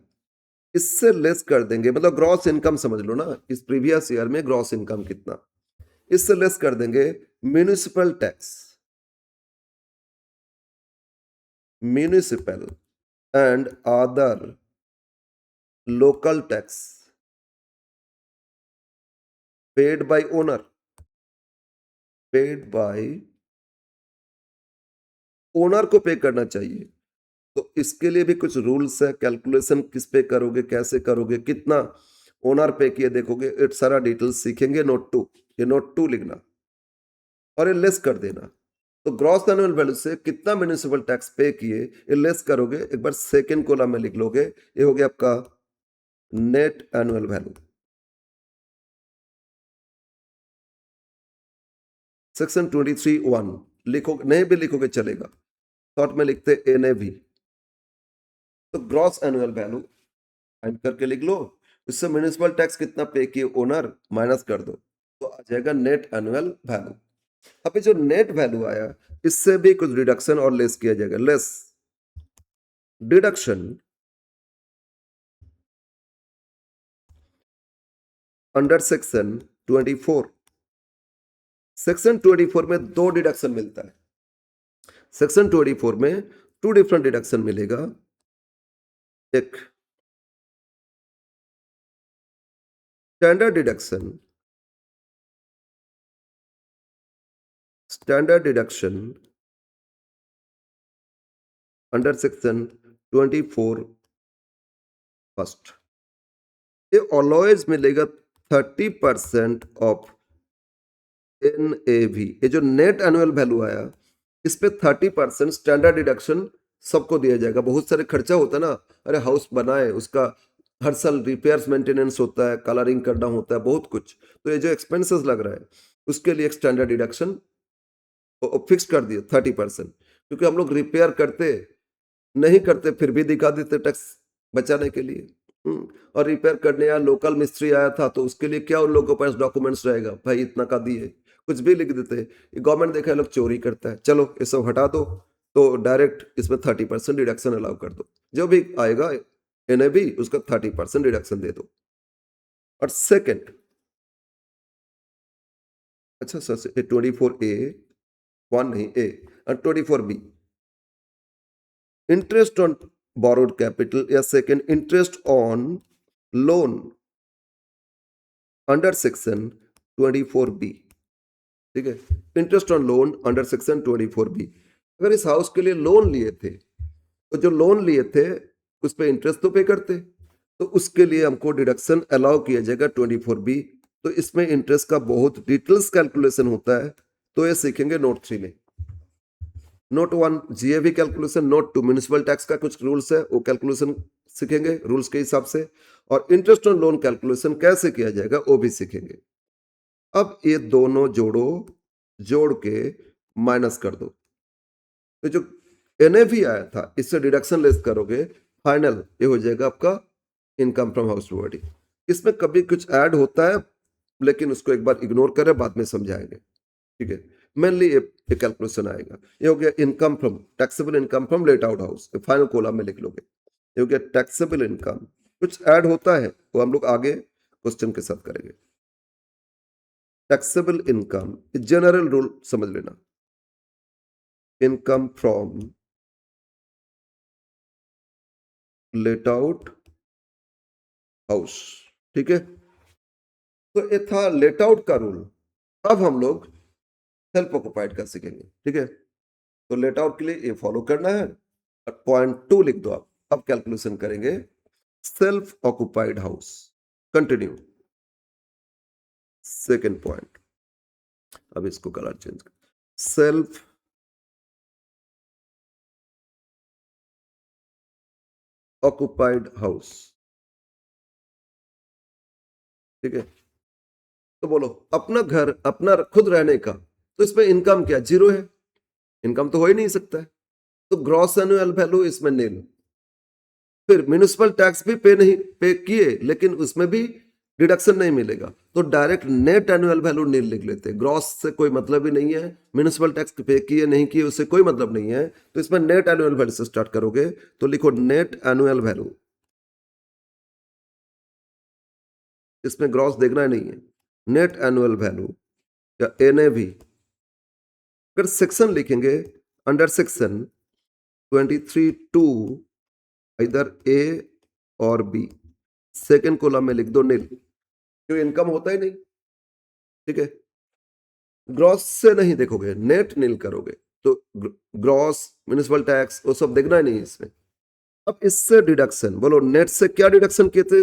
इससे लेस कर देंगे, मतलब ग्रॉस इनकम समझ लो ना, इस प्रीवियस ईयर में ग्रॉस इनकम कितना, इससे लेस कर देंगे municipal tax, municipal and other local tax paid by owner, paid by owner को पे करना चाहिए। तो इसके लिए भी कुछ रूल्स है, कैलकुलेशन किस पे करोगे, कैसे करोगे, कितना ओनर पे किए देखोगे, ये सारा डिटेल्स सीखेंगे। नोट 2, ये नोट 2 लिखना और ये लेस कर देना। तो ग्रॉस एनुअल वैल्यू से कितना म्युनिसिपल टैक्स पे किए ये लेस करोगे, एक बार सेकेंड कॉलम में लिख लोगे, ये हो गया आपका नेट एनुअल वैल्यू। सेक्शन 23(1) लिखोगे, नहीं भी लिखोगे चलेगा, शॉर्ट में लिखते NAV। तो ग्रॉस एनुअल वैल्यू फाइंड करके लिख लो, इससे म्युनिसिपल टैक्स कितना पे किए ओनर माइनस कर दो, तो आ जाएगा नेट एनुअल वैल्यू। अब ये जो नेट वैल्यू आया इससे भी कुछ रिडक्शन और लेस किया जाएगा, less deduction under section 24। Section 24 में 2 डिडक्शन मिलता है। सेक्शन 24 में 2 डिफरेंट डिडक्शन मिलेगा। एक standard deduction, standard deduction under section 24 first, ये ऑलवेज मिलेगा 30% ऑफ NAV। ये जो नेट एनुअल वैल्यू आया इस पे 30% स्टैंडर्ड डिडक्शन सबको दिया जाएगा। बहुत सारे खर्चा होता है ना, अरे हाउस बनाए उसका हर साल रिपेयर्स मेंटेनेंस होता है, कलरिंग करना होता है, बहुत कुछ, तो ये जो एक्सपेंसेस लग रहा है उसके लिए एक स्टैंडर्ड डिडक्शन फिक्स कर दिए 30%। क्योंकि हम लोग रिपेयर करते नहीं करते फिर भी दिखा देते टैक्स बचाने के लिए। और रिपेयर करने या लोकल मिस्त्री आया था तो उसके लिए क्या उन लोगों के पास डॉक्यूमेंट्स रहेगा, भाई इतना का दिए, कुछ भी लिख देते। गवर्नमेंट देखा है लोग चोरी करता है, चलो ये सब हटा दो, तो डायरेक्ट इसमें 30% डिडक्शन अलाउ कर दो, जो भी आएगा NAV उसका 30% डिडक्शन दे दो। और सेकेंड, अच्छा सर 24A 1 नहीं A, और 24B interest on borrowed capital, या second interest on loan under section 24B। ठीक है, interest on loan under section 24B। अगर इस हाउस के लिए लोन लिए थे तो जो लोन लिए थे उस पर इंटरेस्ट तो पे करते, तो उसके लिए हमको डिडक्शन अलाउ किया जाएगा 24B। तो इसमें इंटरेस्ट का बहुत डिटेल्स कैलकुलेशन होता है, तो ये सीखेंगे नोट 3 में। Note 1 GAV calculation, note 2 municipal tax का कुछ रूल्स है वो कैलकुलेशन सीखेंगे रूल्स के हिसाब से, और इंटरेस्ट ऑन लोन कैलकुलेशन कैसे किया जाएगा वो भी सीखेंगे। अब ये दोनों जोड़ो, जोड़ के माइनस कर दो, तो जो NAV आया था इससे डिडक्शन लेस करोगे, फाइनल ये हो जाएगा आपका इनकम फ्रॉम हाउस प्रॉपर्टी। इसमें कभी कुछ ऐड होता है लेकिन उसको एक बार इग्नोर करें, बाद में समझाएंगे। ठीक है, मेनली ये कैलकुलेशन आएगा। ये हो गया income from, taxable income from late out house, final column में लिख लोगे। ये हो गया टैक्सेबल इनकम। कुछ ऐड होता है वो हम लोग आगे क्वेश्चन के साथ करेंगे। टैक्सेबल इनकम जनरल रूल समझ लेना, income from late out house, ठीक है। तो ये था लेट आउट का रूल। अब हम लोग सेल्फ ऑक्युपाइड का सीखेंगे, ठीक है। तो लेट आउट के लिए ये फॉलो करना है और पॉइंट 2 लिख दो आप। अब कैलकुलेशन करेंगे self occupied house. Continue, second point. अब इसको कलर चेंज कर, सेल्फ ऑक्युपाइड हाउस, ठीक है। तो बोलो अपना घर, अपना खुद रहने का, तो इसमें इनकम क्या, जीरो है, इनकम तो हो ही नहीं सकता है। तो ग्रॉस एनुअल वैल्यू इसमें नील। फिर म्यूनिसिपल टैक्स भी पे किए, लेकिन उसमें भी डिडक्शन नहीं मिलेगा, तो डायरेक्ट नेट एनुअल वैल्यू नील लिख लेते। ग्रॉस से कोई मतलब ही नहीं है, म्यूनिसिपल टैक्स पे किए नहीं किए उससे कोई मतलब नहीं है। तो इसमें नेट एनुअल वैल्यू से स्टार्ट करोगे, तो लिखो नेट एनुअल वैल्यू। इसमें ग्रॉस देखना ही नहीं है, नेट एनुअल वैल्यू या एनएवी। अगर सेक्शन लिखेंगे, अंडर सेक्शन 23(2) इधर ए और बी, सेकेंड कॉलम में लिख दो नील, क्योंकि इनकम होता ही नहीं, ठीक है। ग्रॉस से नहीं देखोगे, नेट नील करोगे, तो ग्रॉस म्युनिसिपल टैक्स वो सब देखना ही नहीं इसमें। अब इससे डिडक्शन बोलो, नेट से क्या डिडक्शन किए थे।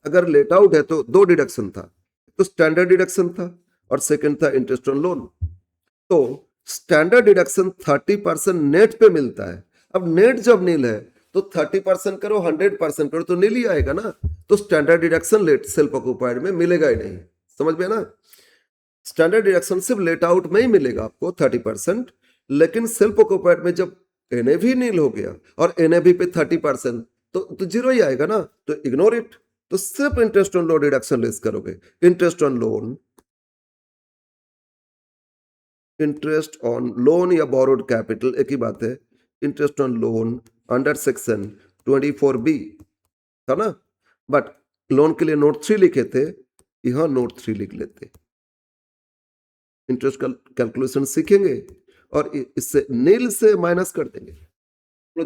अगर लेट आउट है तो दो डिडक्शन था, तो स्टैंडर्ड डिडक्शन था और सेकंड था इंटरेस्ट ऑन लोन। तो स्टैंडर्ड डिडक्शन 30% नेट पे मिलता है। अब नेट जब नील है तो 30% करो 100% करो तो नील ही आएगा ना। तो standard deduction let self occupied में मिलेगा ही नहीं, समझ में ना। स्टैंडर्ड डिडक्शन सिर्फ लेट आउट में ही मिलेगा आपको 30%, लेकिन सेल्फ ऑक्युपाइड में जब एनएवी नील हो गया और एनएवी पे 30% तो जीरो ही आएगा ना, तो इग्नोर इट। तो सिर्फ interest on loan deduction less करोगे। Interest on loan, interest on loan या बोरोड कैपिटल एक ही बात है। Interest on loan under section 24B था ना, बट लोन के लिए नोट 3 लिखे थे, यहां नोट 3 लिख लेते। इंटरेस्ट का कैलकुलेशन सीखेंगे और इससे नील से माइनस कर देंगे। तो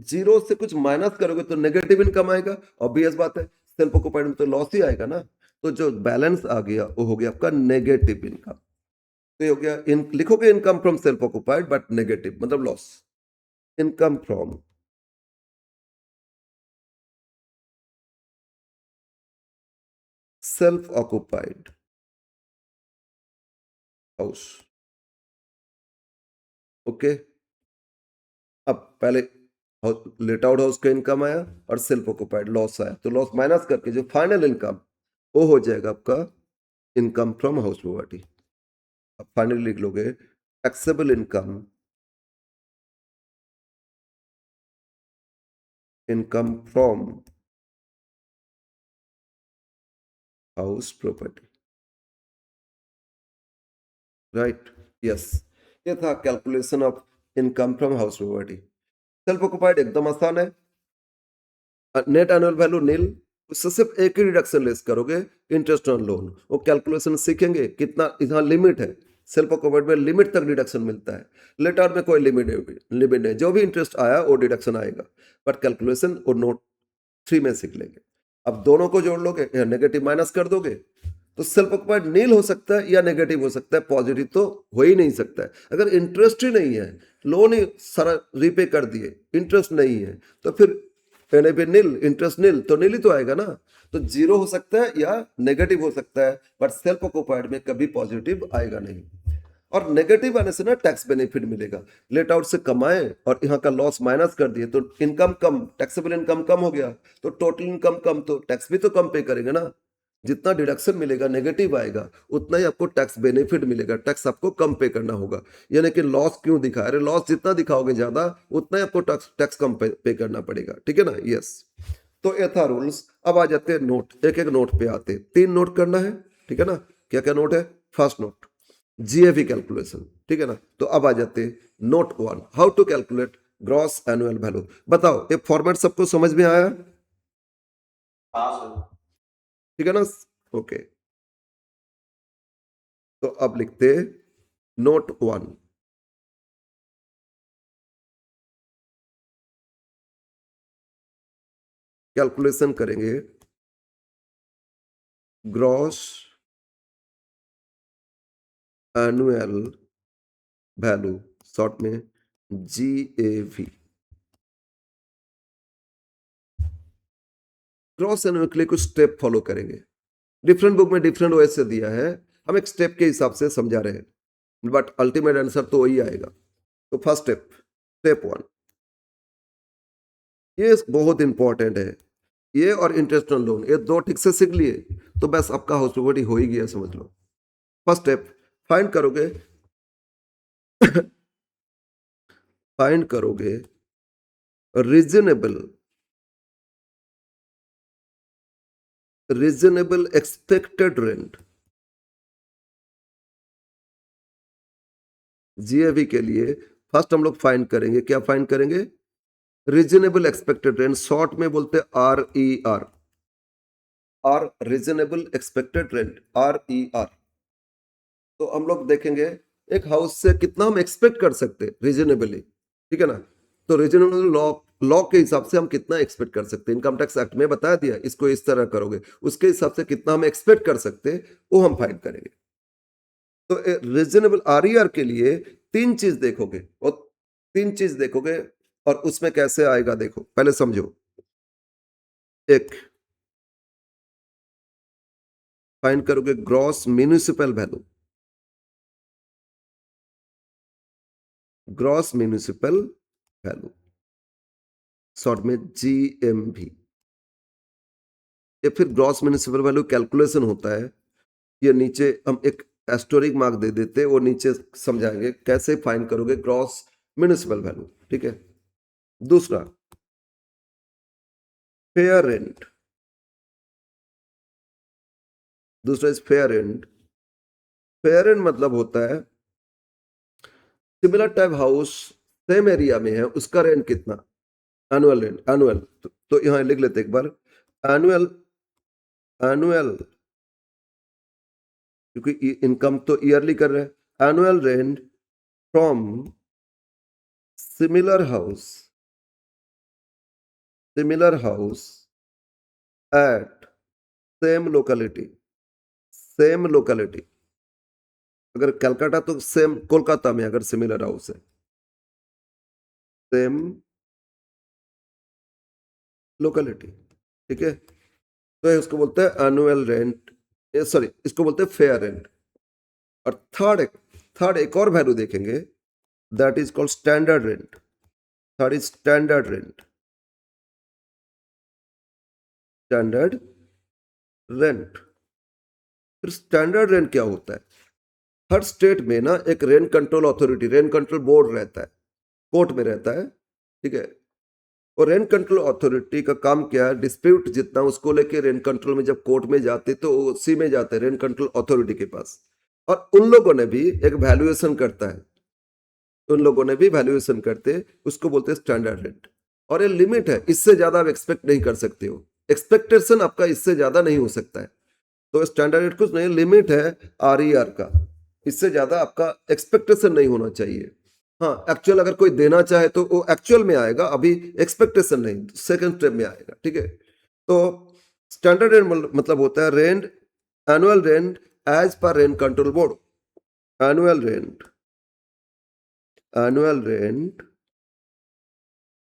जीरो से कुछ माइनस करोगे तो नेगेटिव इनकम आएगा, ऑब्वियस बात है। सेल्फ ऑक्युपाइड में तो लॉस ही आएगा ना, तो जो बैलेंस आ गया वो हो गया आपका नेगेटिव इनकम। तो ये हो गया लिखोगे income from self occupied but negative मतलब loss. Income from self occupied house, okay. अब पहले लेट आउट हाउस का इनकम आया और सेल्फ ऑक्युपाइड लॉस आया, तो लॉस माइनस करके जो फाइनल इनकम वो हो जाएगा आपका इनकम फ्रॉम हाउस प्रॉपर्टी। अब फाइनली लिख लोगे taxable income, income from house property, right, yes. ये था calculation of income from house property. Self occupied एकदम आसान है, नेट एनुअल वैल्यू नील, उससे सिर्फ एक ही डिडक्शन लेस करोगे, इंटरेस्ट ऑन लोन। वो कैलकुलेशन सीखेंगे कितना, यहाँ लिमिट है। सेल्फ ऑक्युपाइड में लिमिट तक डिडक्शन मिलता है, लेट आउट में कोई लिमिट नहीं, जो भी इंटरेस्ट आया वो डिडक्शन आएगा, बट कैलकुलेशन वो नोट 3 में सीख लेंगे। अब दोनों को जोड़ लोगे, नेगेटिव माइनस कर दोगे, तो सेल्फ ऑक्युपाइड नील हो सकता है या नेगेटिव हो सकता है, पॉजिटिव तो हो ही नहीं सकता है। अगर इंटरेस्ट ही नहीं है, लोन ही सारा रीपे कर दिए, इंटरेस्ट नहीं है, तो फिर एनएपी नील, इंटरेस्ट नील, तो नील ही तो आएगा ना। तो जीरो हो सकता है या नेगेटिव हो सकता है, बट सेल्फ ऑक्युपाइड में कभी पॉजिटिव आएगा नहीं। और नेगेटिव आने से ना टैक्स बेनिफिट मिलेगा। लेट आउट से कमाए और यहाँ का लॉस माइनस कर दिए तो इनकम कम, टैक्सेबल इनकम कम हो गया, तो टोटल इनकम कम, तो टैक्स भी तो कम पे करेंगे ना। जितना डिडक्शन मिलेगा नेगेटिव आएगा, उतना ही आपको टैक्स बेनिफिट मिलेगा, टैक्स आपको कम पे करना होगा। यानी कि लॉस क्यों दिखा रहे, लॉस जितना दिखाओगे ज्यादा, उतना ही आपको टैक्स कम पे करना पड़ेगा, ठीक है ना, यस। तो ये था रूल्स। अब आ जाते हैं नोट, एक एक नोट पे आते, 3 नोट करना है, ठीक है ना। क्या क्या नोट है, फर्स्ट नोट, जीएवी कैलकुलेशन, ठीक है ना। तो अब आ जाते हैं note 1, how to calculate gross annual value. बताओ ये फॉर्मेट सबको समझ में आया? हाँ सर। ठीक है ना। ओके, तो अब लिखते नोट 1, कैलकुलेशन करेंगे ग्रॉस एनुअल वैल्यू, शॉर्ट में जीएवी। ग्रॉस एनुअल के लिए कुछ स्टेप फॉलो करेंगे। डिफरेंट बुक में डिफरेंट वे से दिया है, हम एक स्टेप के हिसाब से समझा रहे हैं, बट अल्टीमेट आंसर तो वही आएगा। तो फर्स्ट स्टेप, स्टेप 1, ये बहुत इंपॉर्टेंट है। ये और इंटरेस्ट ऑन लोन, ये दो ठीक से सीख लिए तो बस आपका हाउस प्रॉपर्टी हो ही गया, समझ लो। फर्स्ट स्टेप, फाइंड करोगे फाइंड करोगे रीजनेबल एक्सपेक्टेड रेंट। जीएवी के लिए फर्स्ट हम लोग फाइंड करेंगे, क्या फाइंड करेंगे? रीजनेबल एक्सपेक्टेड रेंट, शॉर्ट में बोलते RER, or reasonable expected rent, RER। तो हम लोग देखेंगे एक हाउस से कितना हम एक्सपेक्ट कर सकते हैं रीजनेबली, ठीक है ना। तो रीजनेबल लॉ लॉ के हिसाब से हम कितना एक्सपेक्ट कर सकते हैं, इनकम टैक्स एक्ट में बता दिया, इसको इस तरह करोगे, उसके हिसाब से कितना हम एक्सपेक्ट कर सकते हैं वो हम फाइंड करेंगे। तो रीजनेबल RER के लिए तीन चीज देखोगे, और तीन चीज देखोगे और उसमें कैसे आएगा देखो, पहले समझो। एक, फाइंड करोगे gross municipal value, gross municipal value, short में GMV। ये फिर ग्रॉस म्यूनिसिपल वैल्यू कैलकुलेशन होता है, ये नीचे हम एक एस्टोरिक मार्क दे देते हैं, वो नीचे समझाएंगे कैसे फाइंड करोगे ग्रॉस म्यूनिसिपल वैल्यू, ठीक है। दूसरा, फेयर रेंट, दूसरा is fair rent. Fair rent मतलब होता है similar type house same area में है, उसका रेंट कितना, एनुअल रेंट, एनुअल। तो यहां लिख लेते एक बार, एनुअल, एनुअल, क्योंकि इनकम तो ईयरली कर रहे हैं। Annual rent from similar house, similar house at same locality, same locality. अगर कलकत्ता तो सेम कोलकाता में अगर सिमिलर हाउस है, सेम लोकेलिटी, ठीक है। तो इसको बोलते हैं एनुअल रेंट, सॉरी इसको बोलते हैं फेयर रेंट। और थर्ड एक और वैल्यू देखेंगे, that is called standard rent. Third is standard rent, standard rent. फिर स्टैंडर्ड रेंट क्या होता है? हर स्टेट में ना एक rent control authority, rent control board रहता है, कोर्ट में रहता है, ठीक है। और रेंट कंट्रोल अथॉरिटी का काम क्या है? डिस्प्यूट जितना उसको लेके रेंट कंट्रोल में जब कोर्ट में जाते तो उसी में जाते हैं रेंट कंट्रोल अथॉरिटी के पास, और उन लोगों ने भी एक वैल्यूएशन करता है, उन लोगों ने भी वैल्यूएशन करते, उसको बोलते हैं स्टैंडर्ड रेंट। और ये लिमिट है, इससे ज्यादा आप एक्सपेक्ट नहीं कर सकते हो, एक्सपेक्टेशन आपका इससे ज्यादा नहीं हो सकता है। तो स्टैंडर्ड रेट कुछ नहीं, लिमिट है RER का, इससे ज्यादा आपका एक्सपेक्टेशन नहीं होना चाहिए। हाँ, एक्चुअल अगर कोई देना चाहे तो वो एक्चुअल में आएगा, अभी एक्सपेक्टेशन नहीं, सेकंड स्टेप में आएगा, ठीक है। तो स्टैंडर्ड रेंट मतलब होता है rent, annual rent as per rent control board, annual rent, annual rent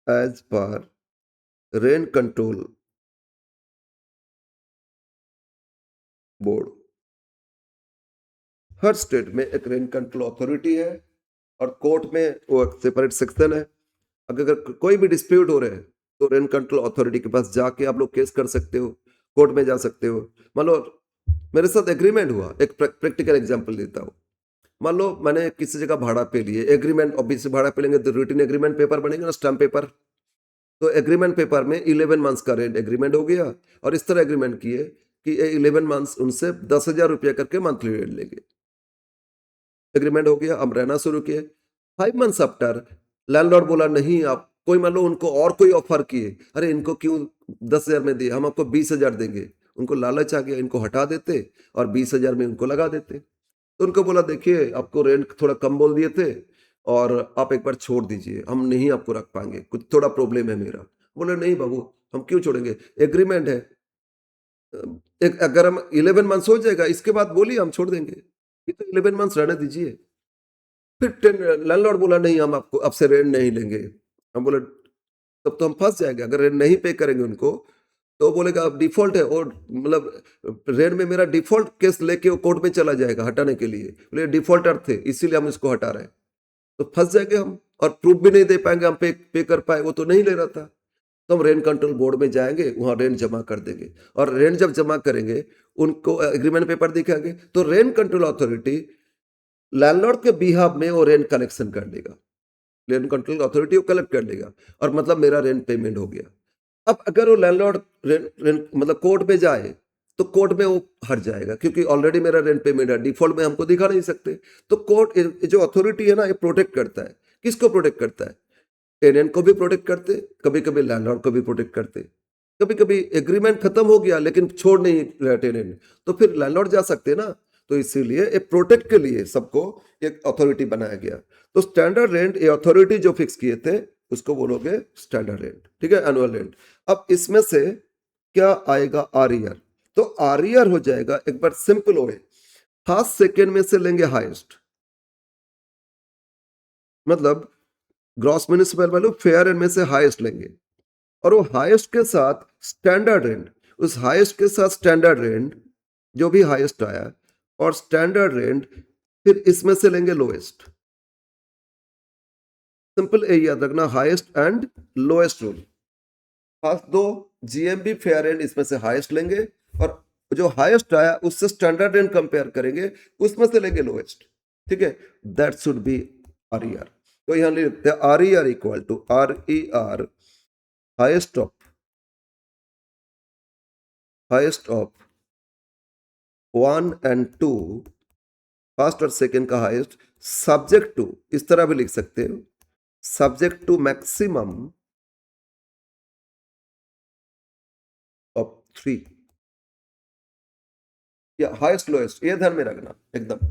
as per rent control board. हर स्टेट में एक रेंट कंट्रोल अथॉरिटी है, और कोर्ट में वो सेपरेट सेक्शन है। अगर कोई भी डिस्प्यूट हो रहे हैं तो रेंट कंट्रोल अथॉरिटी के पास जाके आप लोग केस कर सकते हो, कोर्ट में जा सकते हो। मान लो मेरे साथ एग्रीमेंट हुआ, एक प्रैक्टिकल एग्जांपल देता हूँ। मान लो मैंने किसी जगह भाड़ा पे लिए, एग्रीमेंट, ऑब्वियसली भाड़ा पे लेंगे तो रिटन एग्रीमेंट पेपर बनेगा ना, स्टैम्प पेपर। तो एग्रीमेंट पेपर में 11 मंथ्स का रेंट एग्रीमेंट हो गया, और इस तरह एग्रीमेंट किए कि 11 मंथ्स उनसे 10,000 रुपया करके मंथली रेंट लेंगे। एग्रीमेंट हो गया, हम रहना शुरू किए। 5 मंथ्स आफ्टर लैंडलॉर्ड बोला नहीं, आप कोई मान लो उनको और कोई ऑफर किए, अरे इनको क्यों 10,000 में दिए, हम आपको 20,000 देंगे। उनको लालच आ गया, इनको हटा देते और 20,000 में उनको लगा देते। तो उनको बोला देखिए आपको रेंट थोड़ा कम बोल दिए थे और आप एक बार छोड़ दीजिए, हम नहीं आपको रख पाएंगे, कुछ थोड़ा प्रॉब्लम है मेरा। बोले नहीं बाबू, हम क्यों छोड़ेंगे, एग्रीमेंट है। एक अगर हम 11 मंथ्स हो जाएगा, इसके बाद बोलिए हम छोड़ देंगे, ये तो 11 मंथ्स रहने दीजिए। फिर लैंडलॉर्ड बोला नहीं, हम आपको आपसे रेंट नहीं लेंगे। हम बोले तब तो हम फंस जाएंगे, अगर रेंट नहीं पे करेंगे उनको तो वो बोलेगा अब डिफॉल्ट है, और मतलब रेंट में मेरा डिफॉल्ट केस लेके वो कोर्ट में चला जाएगा हटाने के लिए, बोले डिफॉल्टर थे इसीलिए हम इसको हटा रहे हैं। तो फंस जाएंगे हम, और प्रूफ भी नहीं दे पाएंगे हम पे कर पाए, वो तो नहीं ले रहा था। तो हम रेंट कंट्रोल बोर्ड में जाएंगे, वहां रेंट जमा कर देंगे, और रेंट जब जमा करेंगे उनको एग्रीमेंट पेपर दिखाएंगे, तो रेंट कंट्रोल अथॉरिटी लैंडलॉर्ड के बिहाफ में वो रेंट कलेक्शन कर देगा, रेंट कंट्रोल अथॉरिटी वो कलेक्ट कर लेगा, और मतलब मेरा रेंट पेमेंट हो गया। अब अगर वो लैंडलॉर्ड रेंट रेंट मतलब कोर्ट में जाए तो कोर्ट में वो हट जाएगा, क्योंकि ऑलरेडी मेरा रेंट पेमेंट है, डिफॉल्ट में हमको दिखा नहीं सकते। तो कोर्ट जो अथॉरिटी है ना, ये प्रोटेक्ट करता है, किसको प्रोटेक्ट करता है, टेनेंट को भी प्रोटेक्ट करते, कभी कभी लैंडलॉर्ड को भी प्रोटेक्ट करते। कभी कभी एग्रीमेंट खत्म हो गया लेकिन छोड़ नहीं रहा टेनेंट, तो फिर लैंडलॉर्ड जा सकते हैं ना। तो इसीलिए एक प्रोटेक्ट के लिए सबको एक अथॉरिटी बनाया गया। तो स्टैंडर्ड रेंट ये अथॉरिटी जो फिक्स किए थे उसको बोलोगे स्टैंडर्ड रेंट, ठीक है, एनुअल रेंट। अब इसमें से क्या आएगा, आरईआर। तो आरईआर हो जाएगा, एक बार सिंपल हो, फर्स्ट सेकेंड में से लेंगे हाईएस्ट, मतलब gross municipal value fair and में से हाईएस्ट लेंगे, और वो हाईएस्ट के साथ स्टैंडर्ड रेंट, उस हाईएस्ट के साथ स्टैंडर्ड रेंट जो भी हाईएस्ट आया, और स्टैंडर्ड रेंट फिर इसमें से लेंगे लोएस्ट। सिंपल ये याद रखना, highest and lowest rule. First दो जीएमबी फेयर रेंट इसमें से हाईएस्ट लेंगे, और जो हाईएस्ट आया उससे स्टैंडर्ड रेंट कंपेयर करेंगे, उसमें से लेंगे लोएस्ट, ठीक है। That should be RER. तो यहां लिखते हैं RER equal to RER highest of 1 and 2, first और सेकेंड का हाईएस्ट, सब्जेक्ट टू, इस तरह भी लिख सकते हो, सब्जेक्ट टू मैक्सिमम ऑफ 3, या हाईएस्ट लोएस्ट, ये ध्यान में रखना एकदम।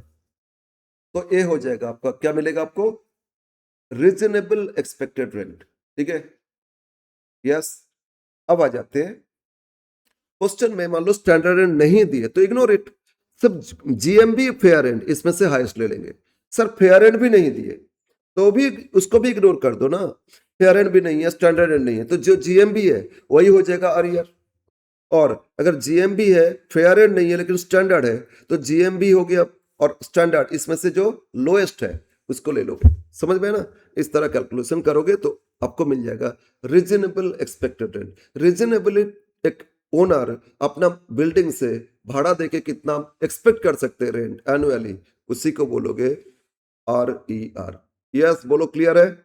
तो ये हो जाएगा आपका, क्या मिलेगा आपको, रीजनेबल एक्सपेक्टेड रेंट, ठीक है, यस। अब आ जाते हैं क्वेश्चन में, मान लो स्टैंडर्ड रेंट नहीं दिए तो इग्नोर इट, सिर्फ जीएमबी फेयर रेंट इसमें से हाईएस्ट ले लेंगे। सर फेयर रेंट भी नहीं दिए तो भी उसको भी इग्नोर कर दो ना, फेयर रेंट भी नहीं है, स्टैंडर्ड रेंट नहीं है, तो जो जीएमबी है वही हो जाएगा आरईआर। और अगर जीएमबी है, फेयर रेंट नहीं है लेकिन स्टैंडर्ड है, तो जीएमबी हो गया और स्टैंडर्ड, इसमें से जो लोएस्ट है उसको ले लोगे। समझ में है ना, इस तरह कैलकुलेशन करोगे तो आपको मिल जाएगा रीजनेबल एक्सपेक्टेड रेंट। रीजनेबल एक ओनर अपना बिल्डिंग से भाड़ा देके कितना एक्सपेक्ट कर सकते हैं रेंट एनुअली, उसी को बोलोगे आरईआर। यस बोलो, क्लियर है।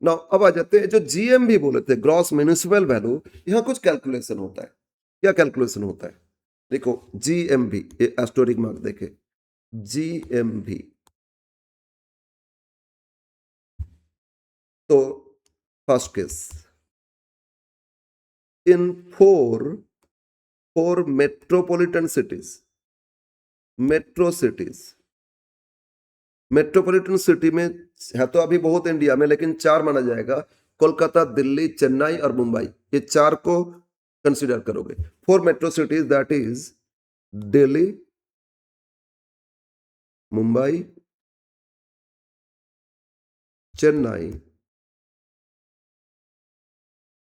नाउ अब आ जाते हैं जो जीएमबी बोले थे, ग्रॉस म्युनिसिपल वैल्यू, यहां कुछ कैलकुलेशन होता है। क्या कैलकुलेशन होता है, देखो जीएमबी, ये एस्टोरिक मार्क देखे, जीएमबी। तो first case, in four metropolitan cities, metropolitan city में है तो अभी बहुत इंडिया में, लेकिन 4 माना जाएगा, कोलकाता, दिल्ली, चेन्नई और मुंबई, ये 4 को कंसीडर करोगे। 4 metro cities, that is Delhi, Mumbai, Chennai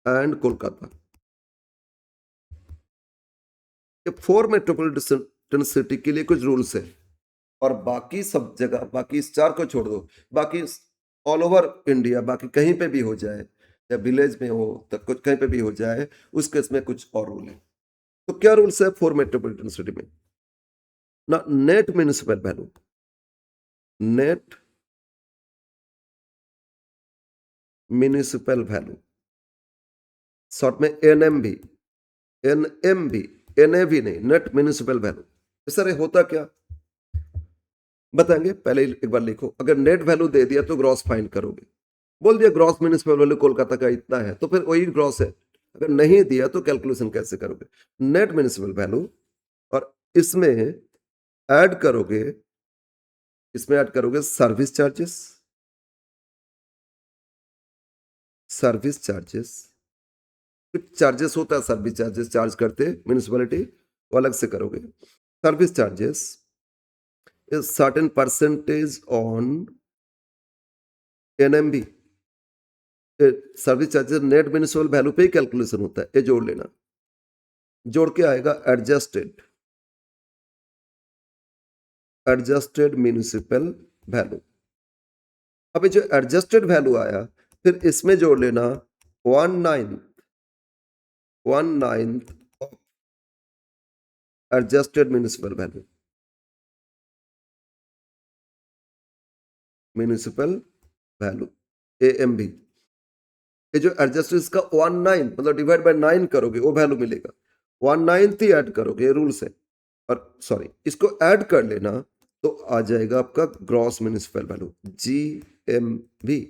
and Kolkata. ये 4 मेट्रोपॉलिटन सिटी के लिए कुछ रूल्स है, और बाकी सब जगह, बाकी इस 4 को छोड़ दो, बाकी ऑल ओवर इंडिया, बाकी कहीं पे भी हो जाए, या विलेज में हो तो कुछ कहीं पे भी हो जाए, उस केस में कुछ और रूल है। तो क्या रूल्स है 4 मेट्रोपॉलिटन सिटी में ना, net municipal value, net municipal value, short में एनएमवी, एनएमवी, एनएवी नहीं, नेट म्युनिसिपल वैल्यू। सर ये होता क्या, बताएंगे, पहले एक बार लिखो। अगर नेट वैल्यू दे दिया तो ग्रॉस फाइंड करोगे, बोल दिया ग्रॉस म्युनिसिपल वैल्यू कोलकाता का इतना है तो फिर वही ग्रॉस है। अगर नहीं दिया तो कैलकुलेशन कैसे करोगे? नेट म्युनिसिपल वैल्यू और इसमें ऐड करोगे, सर्विस चार्जेस, कुछ चार्जेस होता है, सर्विस चार्जेस चार्ज करते म्युनिसिपैलिटी, वो अलग से करोगे। Service charges is certain percentage on NMB. Service charges net municipal value पे ही कैलकुलेशन होता है, ये जोड़ लेना। जोड़ के आएगा एडजस्टेड म्युनिसिपल वैल्यू। अब ये जो एडजस्टेड वैल्यू आया, फिर इसमें जोड़ लेना 1/9 of adjusted municipal value AMV। ये जो एडजस्टेड इसका 1/9 मतलब डिवाइड बाय 9 करोगे वो वैल्यू मिलेगा, 1/9 ही ऐड करोगे, रूल से। और सॉरी, इसको ऐड कर लेना तो आ जाएगा आपका gross municipal value, GMV,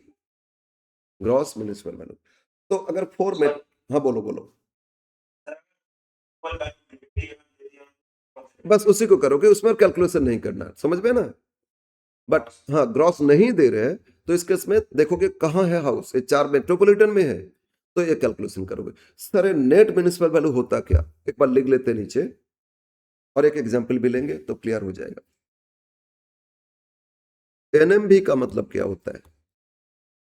gross municipal value. तो अगर 4 में, हाँ बोलो बोलो, बस उसी को करोगे, उसमें कैलकुलेशन नहीं करना, समझ में ना। बट हाँ, ग्रॉस नहीं दे रहे हैं तो इस केस में देखोगे कहाँ है हाउस, ये 4 मेट्रोपॉलिटन में है तो ये कैलकुलेशन करोगे। सर नेट म्युनिसिपल वैल्यू होता क्या, एक बार लिख लेते नीचे और एक एग्जांपल भी लेंगे तो क्लियर हो जाएगा। एनएमवी का मतलब क्या होता है?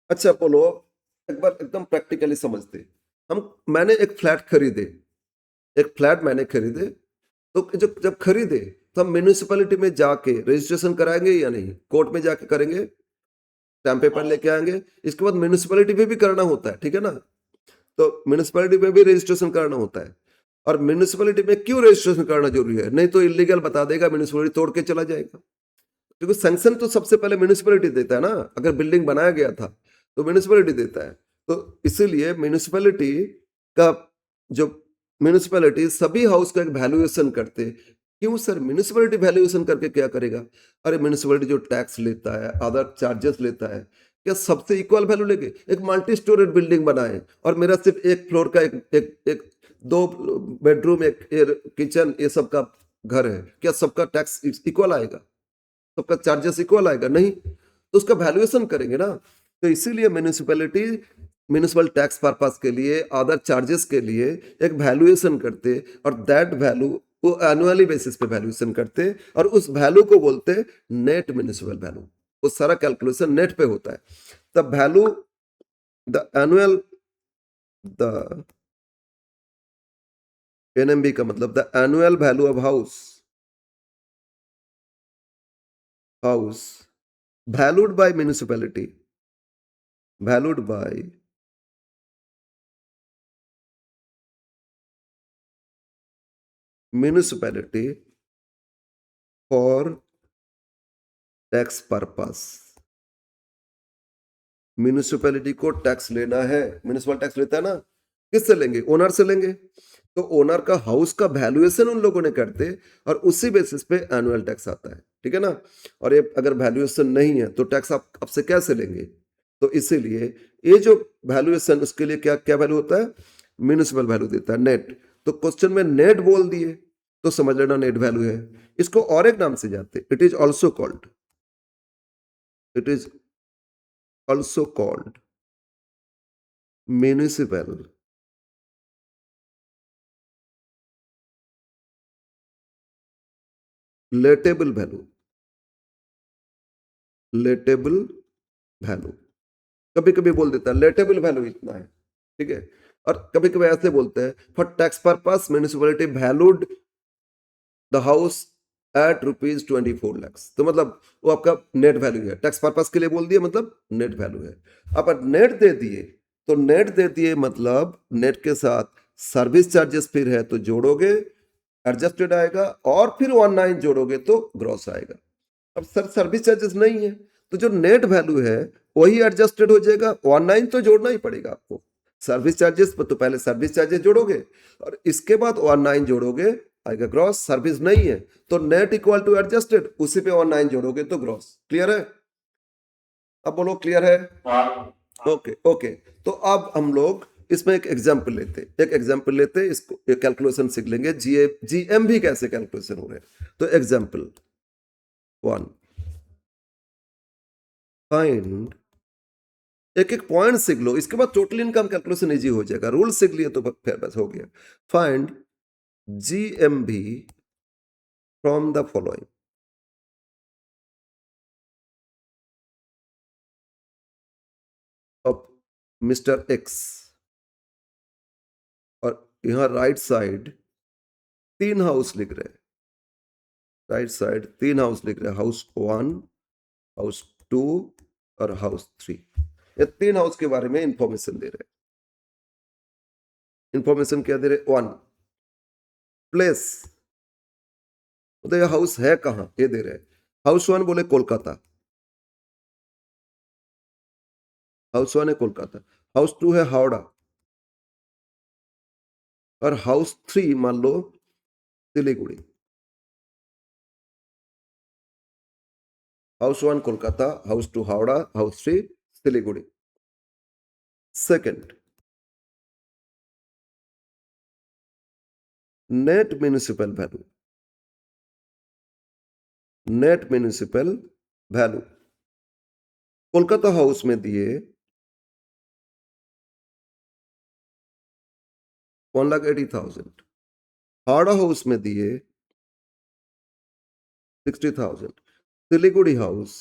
अच्छा बोलो, एक बार एकदम प्रैक्टिकली समझते। मैंने एक फ्लैट खरीदे, तो जब खरीदे तो हम म्युनिसिपैलिटी में जाके रजिस्ट्रेशन कराएंगे या नहीं? कोर्ट में जाके करेंगे, स्टैम्प पेपर लेके आएंगे, इसके बाद म्युनिसिपैलिटी पे भी करना होता है, ठीक है ना। तो म्युनिसिपैलिटी पे भी रजिस्ट्रेशन कराना होता है। और म्युनिसिपैलिटी में क्यों रजिस्ट्रेशन कराना जरूरी है? नहीं तो इलीगल बता देगा, म्युनिसिपैलिटी तोड़ के चला जाएगा। क्योंकि सैंक्शन तो सबसे पहले म्युनिसिपैलिटी देता है ना, अगर बिल्डिंग बनाया गया था तो म्युनिसिपैलिटी देता है। तो इसीलिए म्युनिसिपैलिटी सभी हाउस का एक वैल्यूएशन करते। क्यों सर? म्युनिसिपैलिटी वैल्यूएशन करके क्या करेगा? अरे म्युनिसिपैलिटी जो टैक्स लेता है, अदर चार्जेस लेता है, क्या सबसे इक्वल वैल्यू लेंगे? एक मल्टी स्टोरेड बिल्डिंग बनाए और मेरा सिर्फ एक फ्लोर का एक 2 बेडरूम, एक किचन, ये सब का घर है, क्या सबका टैक्स इक्वल आएगा? सबका चार्जेस इक्वल आएगा? नहीं। तो उसका वैल्यूएशन करेंगे ना। तो इसीलिए म्युनिसिपल टैक्स पर्पस के लिए, अदर चार्जेस के लिए एक वैल्यूएशन करते और दैट वैल्यू वो एनुअली बेसिस पे वैल्यूएशन करते और उस वैल्यू को बोलते नेट म्युनिसिपल वैल्यू। वो सारा कैलकुलेशन नेट पे होता है। The value the annual the NMB का मतलब the annual value of house valued by municipality for tax purpose। Municipality को टैक्स लेना है, म्यूनिसिपल टैक्स लेता है ना, किससे लेंगे? ओनर से लेंगे। तो ओनर का हाउस का वैल्यूएशन उन लोगों ने करते और उसी बेसिस पे एनुअल टैक्स आता है, ठीक है ना। और ये अगर वैल्यूएशन नहीं है तो टैक्स आप आपसे कैसे लेंगे? तो इसीलिए ये जो वैल्यूएशन, उसके लिए क्या क्या वैल्यू होता है? म्यूनिसिपल वैल्यू देता है, नेट। तो क्वेश्चन में नेट बोल दिए तो समझ लेना नेट वैल्यू है। इसको और एक नाम से जानते, it is also called municipal lettable value. कभी कभी बोल देता है लेटेबल वैल्यू इतना है, ठीक है। और कभी कभी ऐसे बोलते हैं for tax purpose municipality valued the house at ₹24 lakh. तो मतलब वो आपका नेट वैल्यू है, टैक्स पर्पस के लिए बोल दिया मतलब नेट वैल्यू है। अब नेट दे दिए तो नेट दे दिए मतलब नेट के साथ सर्विस चार्जेस फिर है तो जोड़ोगे, एडजस्टेड आएगा, और फिर 19 जोड़ोगे तो ग्रॉस आएगा। अब सर सर्विस चार्जेस नहीं है तो जो नेट वैल्यू है वही एडजस्टेड हो जाएगा, 19 तो जोड़ना ही पड़ेगा आपको। सर्विस चार्जेस पर तो पहले सर्विस चार्जेस जोड़ोगे और इसके बाद 19 जोड़ोगे आएगा ग्रॉस, सर्विस नहीं है तो नेट इक्वल टू एडजस्टेड, उसी पे 19 जोड़ोगे तो ग्रॉस। क्लियर है? अब बोलो क्लियर है? Okay okay. तो अब हम लोग इसमें एक एग्जाम्पल लेते इसको कैलकुलेशन सीख लेंगे, जीएम भी कैसे कैलकुलेशन हो रहे हैं। तो एग्जाम्पल 1, फाइंड, एक एक पॉइंट सीख लो, इसके बाद टोटल इनकम कैलकुलेशन इजी हो जाएगा, रूल सीख लिए तो फिर बस हो गया। Find GMB from the following, of mister x, और यहां राइट साइड 3 हाउस लिख रहे हैं, राइट साइड 3 हाउस लिख रहे हैं, हाउस 1, हाउस 2 और हाउस 3। ये 3 हाउस के बारे में इंफॉर्मेशन दे रहे हैं। इंफॉर्मेशन क्या दे रहे? 1, प्लेस, तो ये हाउस है कहां, ये दे रहे हैं। हाउस 1 बोले कोलकाता, हाउस 1 है कोलकाता। हाउस 2 है हावड़ा, और हाउस 3 मान लो Siliguri. House 1 Kolkata, house 2 Howrah, house 3 Siliguri. Second, net municipal value, net municipal value Kolkata house में दिए 1,80,000, हावड़ा हाउस में दिए 60,000, सिलीगुड़ी हाउस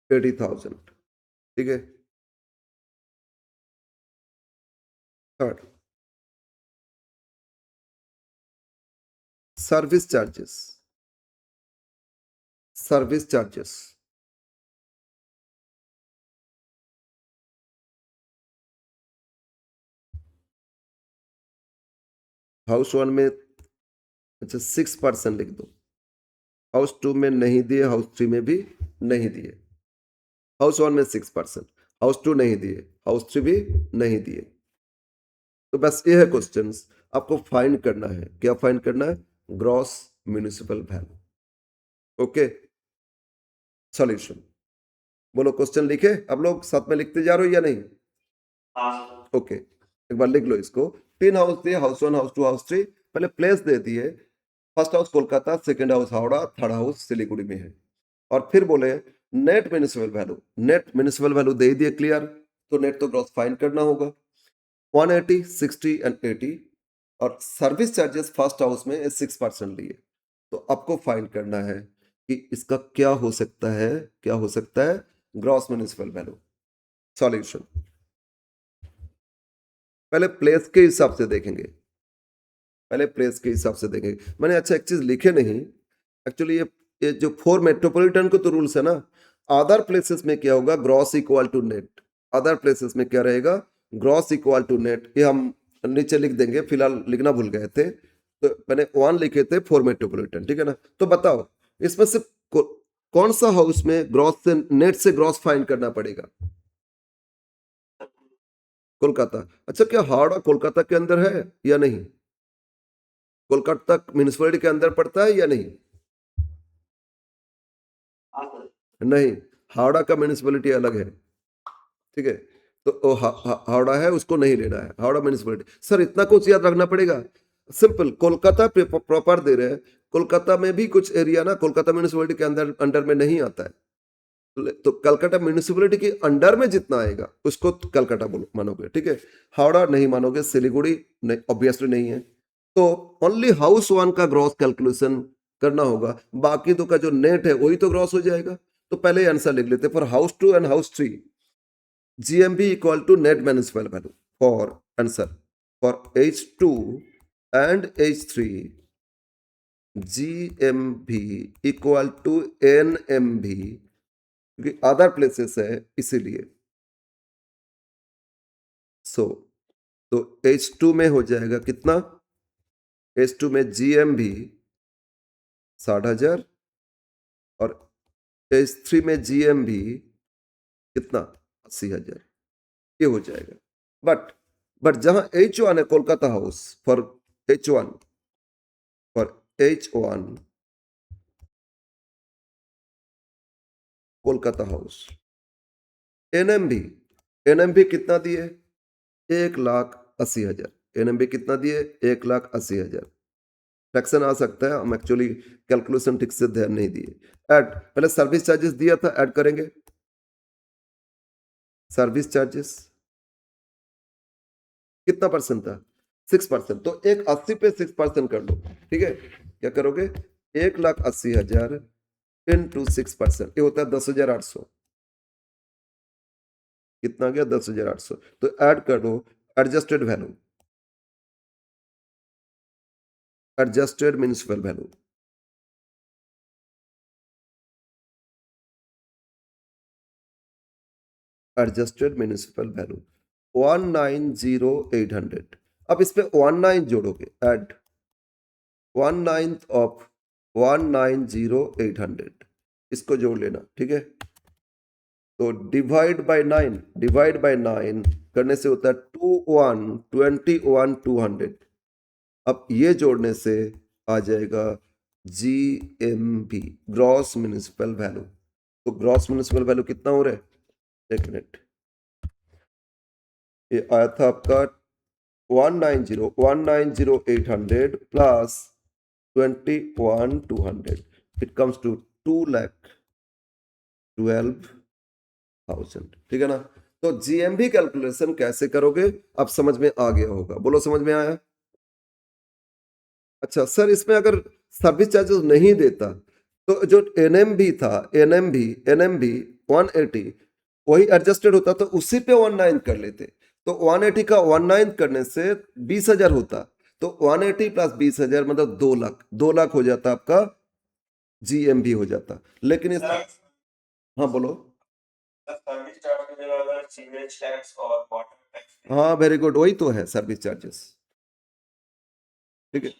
80,000। ठीक है। Third, service charges, service charges house 1 में अच्छा 6% लिख दो, हाउस 2 में नहीं दिए, हाउस 3 में भी नहीं दिए। हाउस 1 में 6%, हाउस 2 नहीं दिए, हाउस 3 भी नहीं दिए। तो बस ये है क्वेश्चन, आपको फाइंड करना है, क्या फाइंड करना है? Gross municipal value. Okay, solution बोलो, क्वेश्चन लिखे? आप लोग साथ में लिखते जा रहे हो या नहीं? ओके, एक बार लिख लो इसको। 3 हाउस दिए, हाउस 1, हाउस 2, हाउस 3। पहले प्लेस दे दिए, first house Kolkata, second house Howrah, third house Siliguri में है। और फिर बोले net municipal value, net municipal value दे दिए, क्लियर। तो नेट तो ग्रॉस फाइंड करना होगा, 180, 60 एंड 80। और सर्विस चार्जेस फर्स्ट हाउस में 6% लिए। तो आपको फाइंड करना है कि इसका क्या हो सकता है, क्या हो सकता है ग्रॉस म्युनिसिपल वैल्यू। सॉल्यूशन पहले प्लेस के हिसाब से देखेंगे, पहले प्लेस के हिसाब से देखेंगे। मैंने अच्छा एक चीज लिखे नहीं, एक्चुअली ये जो 4 मेट्रोपॉलिटन को तो रूल्स है ना, अदर प्लेसेस में क्या होगा, gross equal to net. Other places में क्या रहेगा, ग्रॉस इक्वल टू नेट। ये हम नीचे लिख देंगे, फिलहाल लिखना भूल गए थे, तो मैंने 1 लिखे थे 4 मेट्रोपॉलिटन, ठीक है ना। तो बताओ इसमें से कौन सा हाउस में ग्रॉस से नेट से ग्रॉस फाइंड करना पड़ेगा? कोलकाता। अच्छा, क्या हावड़ा कोलकाता के अंदर है या नहीं? कोलकाता म्यूनिसिपैलिटी के अंदर पड़ता है या नहीं? नहीं, हावड़ा का म्यूनिसिपैलिटी अलग है, ठीक है। तो हावड़ा है, उसको नहीं लेना है, हावड़ा म्यूनिसिपैलिटी। सर इतना कुछ याद रखना पड़ेगा? सिंपल, कोलकाता प्रॉपर दे रहे हैं, कोलकाता में भी कुछ एरिया ना कोलकाता म्यूनिसिपैलिटी के अंडर में नहीं आता है। तो कलकत्ता म्यूनिसिपैलिटी के अंडर में जितना आएगा उसको कलकत्ता बोलो मानोगे, ठीक है। हावड़ा नहीं मानोगे, सिलीगुड़ी नहीं, ऑब्वियसली नहीं है। तो ओनली हाउस 1 का ग्रॉस कैलकुलेशन करना होगा, बाकी तो का जो नेट है वही तो ग्रॉस हो जाएगा। तो पहले आंसर लिख लेते, for house 2 and house 3 GMB equal to net municipal value. For answer, for H2 and H3 GMB equal to NMB, क्योंकि अदर प्लेसेस है इसीलिए। तो H2 में हो जाएगा कितना? H2 में GMB 60,000 और H3 में GMB कितना? 80,000। ये हो जाएगा। बट जहां H1 है कोलकाता हाउस, फॉर H1 और H1 कोलकाता हाउस। एनएमबी कितना दिए? 1,80,000। एनएमबी कितना दिए? 1,80,000। फ्रैक्शन आ सकता है, हम एक्चुअली कैलकुलेशन ठीक से ध्यान नहीं दिए। ऐड, पहले सर्विस चार्जेस दिया था, ऐड करेंगे। सर्विस चार्जेस कितना परसेंट था? 6%। तो 1,80 पे 6% कर लो, ठीक है। क्या करोगे? 1,80,000 इंटू 6%, ये होता है 10,800। कितना गया? 10,800। तो ऐड कर दो adjusted value, adjusted municipal value. Adjusted municipal value 1,90,800। अब इस पे 19 जोड़ोगे, ऐड 1/9 ऑफ 1,90,800, इसको जोड़ लेना, ठीक है। तो डिवाइड बाय 9 करने से होता है 21 अब ये जोड़ने से आ जाएगा GMV, ग्रॉस म्युनिसिपल वैल्यू। तो ग्रॉस म्युनिसिपल वैल्यू कितना हो रहा है? एक मिनट, ये आया था आपका 1,90,800 प्लस 21,200, इट कम्स टू 2,12,000, ठीक है ना। तो GMV कैलकुलेशन कैसे करोगे अब समझ में आ गया होगा, बोलो समझ में आया? अच्छा सर, इसमें अगर सर्विस चार्जेस नहीं देता तो जो एनएमबी था, एनएमबी 180 वही एडजस्टेड होता तो उसी पे 19 कर लेते। तो 180 का 19 करने से 20,000 होता। तो 180 प्लस 20,000 मतलब 2 लाख, 2 लाख हो जाता आपका GMV हो जाता। लेकिन इस, सर हाँ बोलो। सर्विस चार्ज की जगह अगर सीवेज टैक्स और वाटर टैक्स हाँ वेरी गुड, वही तो है सर्विस चार्जेस, ठीक है।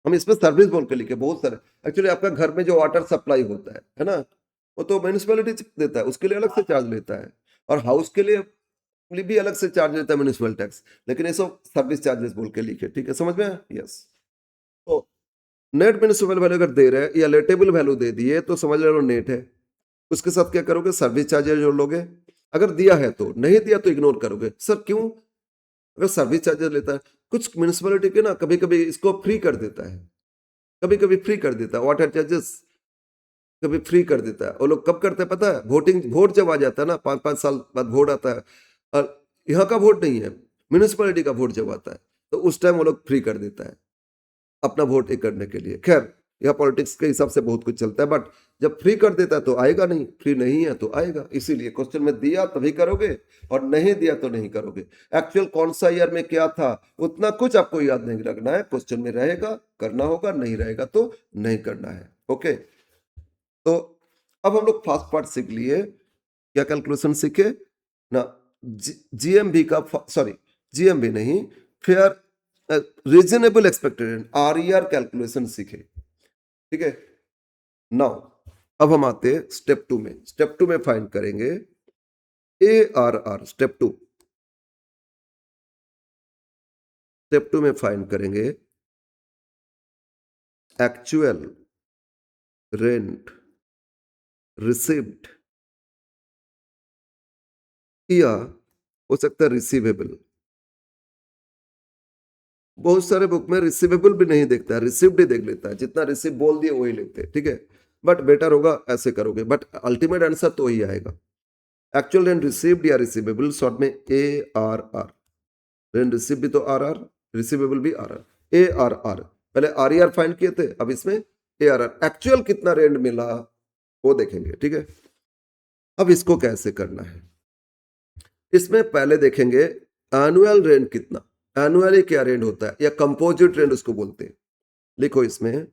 हम इसमें सर्विस बोल के लिखे बहुत सारे। एक्चुअली आपका घर में जो वाटर सप्लाई होता है ना, वो तो म्यूनिसिपैलिटी देता है, उसके लिए अलग से चार्ज लेता है। और हाउस के लिए भी अलग से चार्ज लेता है म्यूनिसिपल टैक्स। लेकिन ये सब सर्विस चार्जेस बोल के लिखे, ठीक है, समझ में आया? यस। तो नेट म्यूनिसिपल वैल्यू अगर दे रहे हैं या लेटेबल वैल्यू दे दिए तो समझ लो नेट है। उसके साथ क्या करोगे? सर्विस चार्जेस जोड़ लोगे। अगर दिया है तो, नहीं दिया तो इग्नोर करोगे। सर क्यों? अगर सर्विस चार्जेस लेता है, कुछ म्यूनिसिपैलिटी के ना कभी कभी इसको फ्री कर देता है, कभी कभी फ्री कर देता है वाटर चार्जेस, कभी फ्री कर देता है। वो लोग कब करते हैं पता है? वोट जब आ जाता है ना, 5-5 साल बाद वोट आता है, और यहाँ का वोट नहीं है, म्यूनिसिपैलिटी का वोट जब आता है, तो उस टाइम वो लोग फ्री कर देता है अपना वोट एक करने के लिए। खैर, यह पॉलिटिक्स के हिसाब से बहुत कुछ चलता है, बट जब फ्री कर देता है तो आएगा नहीं, फ्री नहीं है तो आएगा। इसीलिए क्वेश्चन में दिया तभी करोगे और नहीं दिया तो नहीं करोगे। एक्चुअल कौन सा ईयर में क्या था उतना कुछ आपको याद नहीं रखना है, क्वेश्चन में रहेगा करना होगा, नहीं रहेगा तो नहीं करना है। ओके, तो अब हम लोग फास्ट पार्ट सीख लिए। क्या कैलकुलेशन सीखे ना? जीएमबी का, सॉरी जीएमबी नहीं, fair reasonable expected RER calculation सीखे, ठीक है। नाउ अब हम आते हैं स्टेप 2 में। स्टेप 2 में फाइंड करेंगे ARR। स्टेप 2 में फाइंड करेंगे एक्चुअल रेंट रिसिव्ड, या हो सकता है रिसीवेबल। बहुत सारे बुक में रिसीवेबल भी नहीं देखता है, रिसिव्ड ही देख लेता है, जितना रिसीव बोल दिए वही लेते हैं, ठीक है। बट बेटर होगा ऐसे करोगे, बट अल्टीमेट आंसर तो ही आएगा। एक्चुअल रेंट रिसीव्ड या रिसीवेबल, शॉर्ट में ARR। रेंट रिसीव भी तो RR, रिसीवेबल भी RR। ARR, पहले RER फाइंड किए थे, अब इसमें ARR। एक्चुअल कितना रेंट मिला वो देखेंगे, ठीक है। अब इसको कैसे करना है, इसमें पहले देखेंगे एनुअल रेंट कितना। एनुअली क्या रेंट होता है, या कंपोजिट रेंट उसको बोलते हैं। लिखो इसमें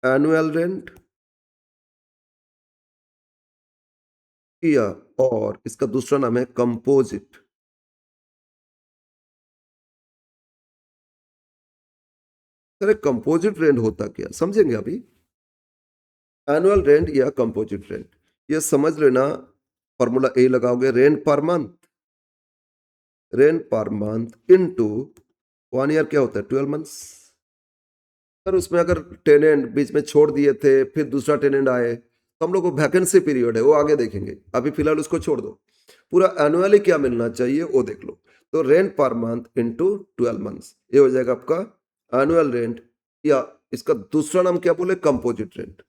एनुअल रेंट, या और इसका दूसरा नाम है कंपोजिट। अरे कंपोजिट रेंट होता क्या, समझेंगे अभी। एनुअल रेंट या कंपोजिट रेंट, ये समझ लेना। फॉर्मूला ए लगाओगे, rent per month into 1 year क्या होता है? 12 मंथ्स। सर उसमें अगर टेनेंट बीच में छोड़ दिए थे, फिर दूसरा टेनेंट आए, तो हम लोग को वैकेंसी पीरियड है, वो आगे देखेंगे, अभी फिलहाल उसको छोड़ दो। पूरा एनुअली क्या मिलना चाहिए वो देख लो। तो rent per month into 12 months, ये हो जाएगा आपका एनुअल रेंट, या इसका दूसरा नाम क्या बोले? Composite rent.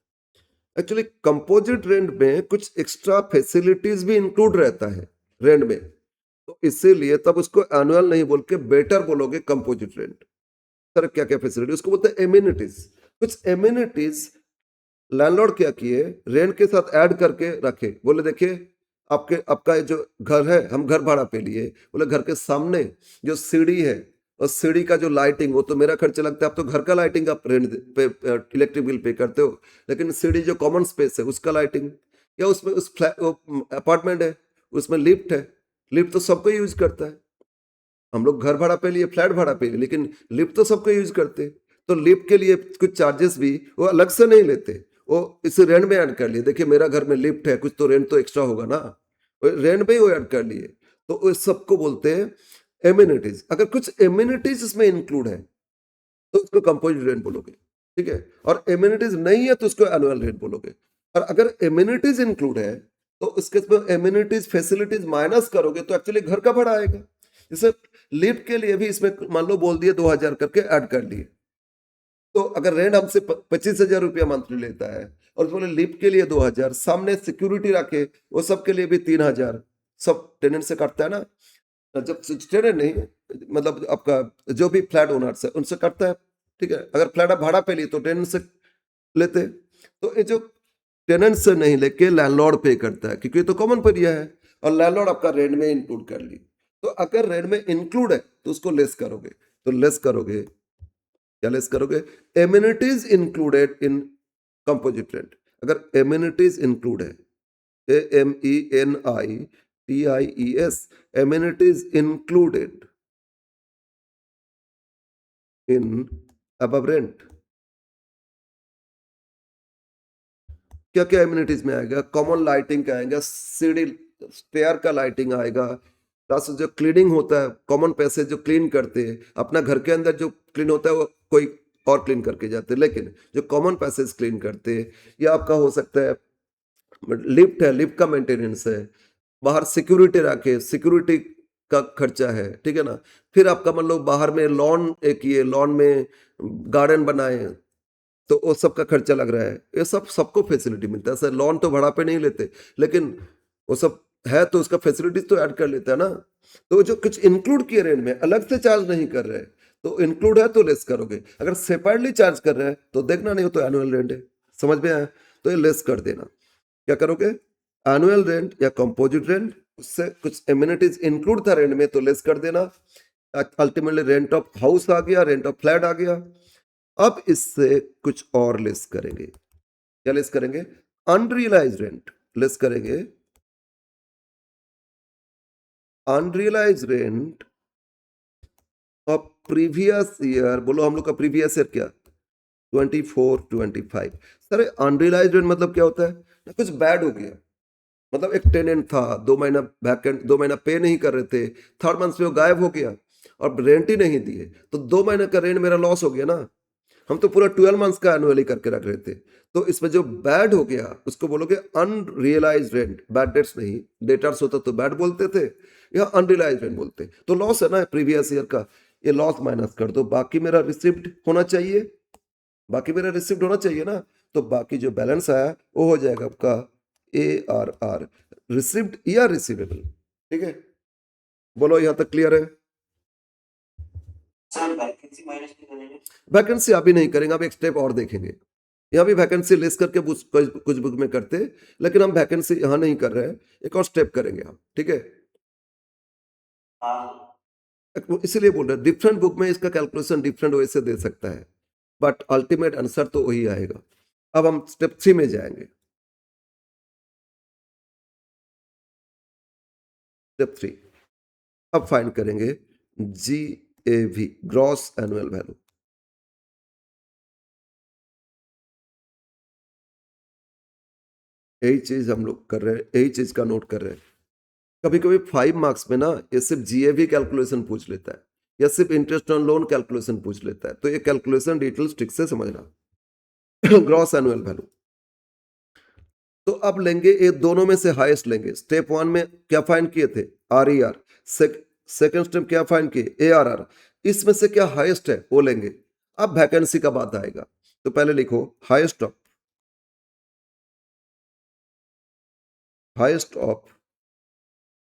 Actually composite rent में कुछ एक्स्ट्रा फैसिलिटीज भी इंक्लूड रहता है रेंट में, तो इसीलिए तब उसको एनुअल नहीं बोल के बेटर बोलोगे कंपोजिट रेंट। सर क्या क्या फैसिलिटी? उसको बोलते हैं एमिनिटीज। कुछ एमिनिटीज लैंडलॉर्ड क्या किए, रेंट के साथ ऐड करके रखे। बोले देखिए आपका ये जो घर है, हम घर भाड़ा पे लिए, बोले घर के सामने जो सीढ़ी है और सीढ़ी का जो लाइटिंग, वो तो मेरा खर्चा लगता है, आप तो घर का लाइटिंग आप रेंट पे इलेक्ट्रिक बिल पे करते हो, लेकिन सीढ़ी जो कॉमन स्पेस है उसका लाइटिंग, या उसमें उस फ्लैट अपार्टमेंट है उसमें लिफ्ट है, लिफ्ट तो सबको यूज करता है। हम लोग घर भाड़ा पे लिए, फ्लैट भाड़ा पे लिए, लेकिन लिफ्ट तो सबको यूज करते। तो लिफ्ट के लिए कुछ चार्जेस भी वो अलग से नहीं लेते, वो इस रेंट में ऐड कर लिए। देखिए मेरा घर में लिफ्ट है, कुछ तो रेंट तो एक्स्ट्रा होगा ना, रेंट में ही वो ऐड कर लिए। तो उस सबको बोलते हैं एमिनिटीज। अगर कुछ एमिनिटीज इसमें इंक्लूड है तो उसको कंपोजिट रेंट बोलोगे, ठीक है। और एमिनिटीज नहीं है तो उसको एनुअल रेंट बोलोगे। और अगर एमिनिटीज इंक्लूड है तो इसके एमिनिटीज फैसिलिटीज माइनस करोगे तो एक्चुअली घर का भाड़ा आएगा। जैसे लिफ्ट के लिए भी इसमें मान लो बोल दिए 2000 करके ऐड कर लिए, तो अगर रेंट हमसे 25,000 रुपया मंथली लेता है और बोले लिफ्ट के लिए 2000, सामने सिक्योरिटी रखे वो सब के लिए भी 3000, सब टेनेंट से कटता है ना। जब टेनेंट नहीं, मतलब आपका जो भी फ्लैट ओनर्स है उनसे कटता है, ठीक है। अगर फ्लैट आप भाड़ा पे लिए तो टेनेंट से लेते। तो ये जो टेनेंट से नहीं लेके लैंडलॉर्ड पे करता है, क्योंकि ये तो कॉमन एरिया है और लैंडलॉर्ड आपका रेंट में इंक्लूड कर ली। तो अगर रेंट में इंक्लूड है तो उसको लेस करोगे। तो लेस करोगे, क्या लेस करोगे? Amenities included in composite rent. अगर एमिनिटीज इंक्लूड है, AMENITIES, amenities included in above rent. क्या क्या एमिनिटीज में आएगा? कॉमन लाइटिंग का आएगा, सीढ़ी स्टेयर का लाइटिंग आएगा, प्लस जो क्लीनिंग होता है, कॉमन पैसेज जो क्लीन करते हैं, अपना घर के अंदर जो क्लीन होता है वो कोई और क्लीन करके जाते हैं, लेकिन जो कॉमन पैसेज क्लीन करते हैं, या आपका हो सकता है लिफ्ट है, लिफ्ट का मेंटेनेंस है, बाहर सिक्योरिटी रखे, सिक्योरिटी का खर्चा है, ठीक है ना। फिर आपका मान लो बाहर में लॉन एक, ये लॉन में गार्डन बनाए तो वो सबका खर्चा लग रहा है, ये सब सबको फैसिलिटी मिलता है। सर लोन तो भाड़ा पे नहीं लेते, लेकिन वो सब है तो उसका फैसिलिटीज तो ऐड कर लेता है ना। तो जो कुछ इंक्लूड किए रेंट में अलग से चार्ज नहीं कर रहे, तो इंक्लूड है तो लेस करोगे। अगर सेपरेटली चार्ज कर रहे हैं तो देखना नहीं हो तो एनुअल रेंट है, समझ में आया? तो ये लेस कर देना। क्या करोगे? एनुअल रेंट या कंपोजिट रेंट, उससे कुछ एमिनिटीज इंक्लूड था रेंट में तो लेस कर देना। अल्टीमेटली रेंट ऑफ हाउस आ गया, रेंट ऑफ फ्लैट आ गया। अब इससे कुछ और लेस करेंगे। क्या लेस करेंगे? अनरियलाइज रेंट लेस करेंगे। Unrealise rent of previous year, बोलो हम लोग का प्रीवियस ईयर क्या? 24, 25। सर अनरियलाइज रेंट मतलब क्या होता है ना? कुछ बैड हो गया, मतलब एक टेनेंट था 2 महीना वैकेंट, 2 महीना पे नहीं कर रहे थे, थर्ड मंथ में वो गायब हो गया और रेंट ही नहीं दिए, तो 2 महीने का रेंट मेरा लॉस हो गया ना। हम तो पूरा 12 मंथ्स का एनुअली करके रख रहे थे। तो इसमें जो बैड हो गया उसको बोलोगे अनरियलाइज रेंट। बैड डेट्स नहीं, डेटर्स होता तो बैड बोलते थे, या अनरियलाइज रेंट बोलते। तो लॉस है ना प्रीवियस ईयर का, ये लॉस माइनस कर दो, बाकी मेरा रिसिप्ट होना चाहिए, बाकी मेरा रिसिप्ट होना चाहिए ना। तो बाकी जो बैलेंस आया वो हो जाएगा आपका ARR, रिसिप्ट या रिसीवेबल, ठीक है। बोलो यहां तक क्लियर है? सर वैकेंसी माइनस नहीं करेंगे? वैकेंसी अभी नहीं करेंगे, अब एक स्टेप और देखेंगे। यहाँ भी वैकेंसी लेस करके कुछ बुक में करते, लेकिन हम वैकेंसी यहाँ नहीं कर रहे हैं, एक और स्टेप करेंगे हम, ठीक है। हाँ इसीलिए बोल रहे हैं डिफरेंट बुक में इसका कैलकुलेशन डिफरेंट वे से दे सकता है, बट अल्टीमेट आंसर तो वही आएगा। अब हम स्टेप 3 में जाएंगे। स्टेप 3 अब फाइंड करेंगे GAV, ग्रॉस एनुअल वैल्यू। यही चीज हम लोग कर रहे हैं, यही चीज का नोट कर रहे हैं। कभी कभी 5 मार्क्स में ना ये सिर्फ GAV कैलकुलेशन पूछ लेता है, या सिर्फ इंटरेस्ट ऑन लोन कैलकुलेशन पूछ लेता है, तो ये कैलकुलेशन डिटेल्स ठीक से समझना। ग्रॉस एनुअल वैल्यू, तो अब लेंगे ये दोनों में से हाईएस्ट लेंगे। स्टेप 1 में क्या फाइंड किए थे, RER, सेकंड स्टेप क्या फाइंड किए, ARR, इसमें से क्या हाईएस्ट है वो लेंगे। अब वैकेंसी का बात आएगा, तो पहले लिखो highest of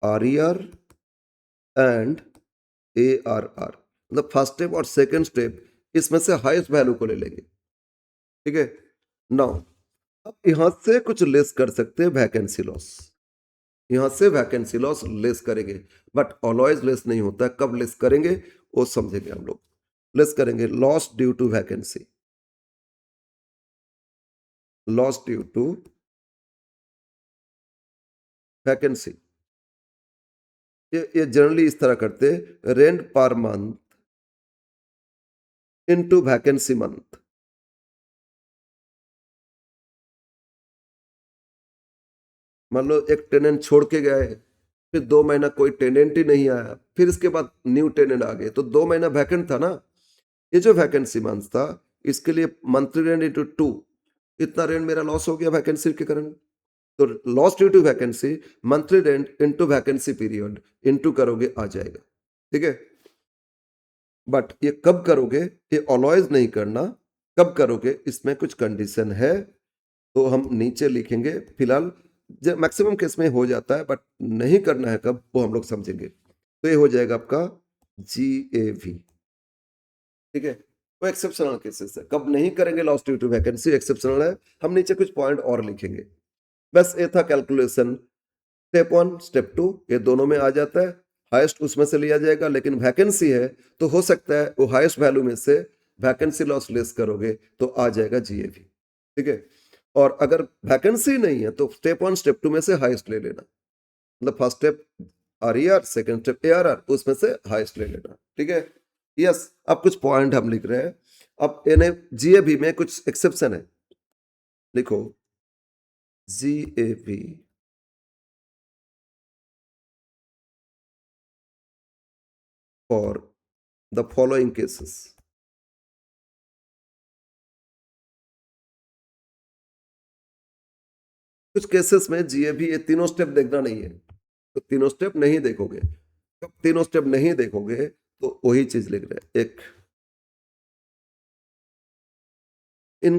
RER and ARR, मतलब फर्स्ट स्टेप और सेकंड स्टेप, इसमें से हाईएस्ट वैल्यू को ले लेंगे। ठीक है, नाउ अब यहां से कुछ लेस कर सकते हैं, वैकेंसी लॉस, यहां से वैकेंसी लॉस लेस करेंगे, बट ऑलवेज लेस नहीं होता है, कब लेस करेंगे वो समझेंगे हम लोग। लेस करेंगे loss due to vacancy, loss due to vacancy, ये जनरली इस तरह करते, rent per month into vacancy month. मान लो एक टेनेंट छोड़ के गए, फिर 2 महीना कोई टेनेंट ही नहीं आया, फिर इसके बाद न्यू टेनेंट आ गए, तो 2 महीना वैकेंट था ना, ये जो वैकेंसी मंथ था, इसके लिए मंथली रेंट इंटू 2, इतना रेंट मेरा लॉस हो गया वैकेंसी के कारण। तो loss due to vacancy, monthly rent into vacancy period into करोगे आ जाएगा। ठीक है, बट ये कब करोगे, ये ऑलवेज नहीं करना, कब करोगे इसमें कुछ कंडीशन है, तो हम नीचे लिखेंगे। फिलहाल मैक्सिमम केस में हो जाता है, बट नहीं करना है कब वो हम लोग समझेंगे। तो ये हो जाएगा आपका GAV। ठीक है, वो एक्सेप्शनल केसेस है, कब नहीं करेंगे loss due to vacancy, exceptional है। हम नीचे कुछ पॉइंट और लिखेंगे। बस ये था कैलकुलेशन। स्टेप 1 स्टेप 2 ये दोनों में आ जाता है, हाईएस्ट उसमें से लिया जाएगा, लेकिन वैकेंसी है तो हो सकता है वो हाईएस्ट वैल्यू में से वैकेंसी लॉस लेस करोगे तो आ जाएगा GAV। ठीक है, और अगर वैकेंसी नहीं है तो स्टेप 1 स्टेप 2 में से हाईएस्ट ले लेना, मतलब first step RER, second step ARR, उसमें से हाईएस्ट ले लेना। ठीक है, यस। अब कुछ पॉइंट हम लिख रहे हैं, अब इन्हें GAV में कुछ एक्सेप्शन है, लिखो GAV for the following cases. कुछ केसेस में GAV ये तीनों स्टेप देखना नहीं है, तो तीनों स्टेप नहीं देखोगे। जब तीनों स्टेप नहीं देखोगे तो वही चीज लिख रहे हैं। एक, in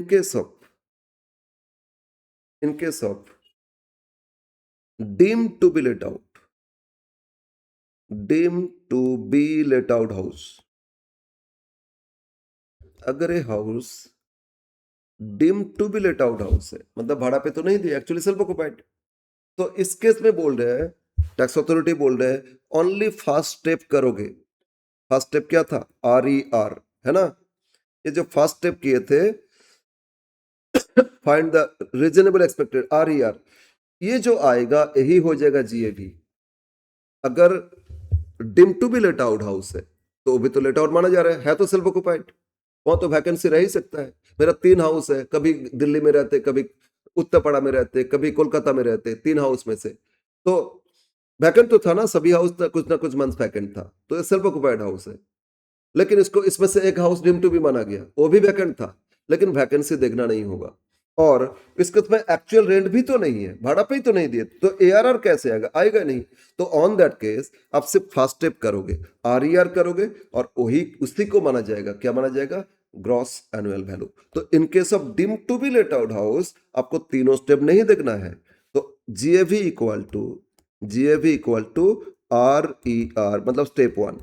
case of deem to be let out, deem to be let out house, अगर ये house deem to be let out house है, मतलब भाड़ा पे तो नहीं दिया, एक्चुअली सेल्फ ऑक्युपाइड, तो इस केस में बोल रहे हैं, टैक्स अथॉरिटी बोल रहे हैं ओनली फर्स्ट स्टेप करोगे। फर्स्ट स्टेप क्या था, RER, है ना। ये जो फर्स्ट स्टेप किए थे, find the reasonable expected RER, ये जो आएगा यही हो जाएगा GAV। अगर deem to be let out house है तो वो भी तो लेट आउट माना जा रहा है तो सेल्फ ऑक्युपाइड, वहां तो वैकेंसी रह ही सकता है। मेरा 3 हाउस है, कभी दिल्ली में रहते, कभी उत्तरपाड़ा में रहते, कभी कोलकाता में रहते, 3 हाउस में से तो वैकेंट तो था ना, सभी हाउस कुछ ना कुछ मंथ वैकेंट था, तो ये सेल्फ ऑक्युपाइड हाउस है। लेकिन इसको इसमें से एक हाउस डिम टू बी माना गया, वो भी वैकेंट था, लेकिन वैकेंसी देखना नहीं होगा, और इसके उसमें एक्चुअल रेंट भी तो नहीं है, भाड़ा पे ही तो नहीं दिए, तो ARR कैसे आएगा, आएगा नहीं। तो ऑन दैट केस आप सिर्फ फर्स्ट स्टेप करोगे, RER करोगे, और वही उसी को माना जाएगा, क्या माना जाएगा, ग्रॉस एनुअल वैल्यू। तो in case of deem to be let out house आपको तीनों स्टेप नहीं देखना है, तो GAV इक्वल टू RER, मतलब स्टेप 1।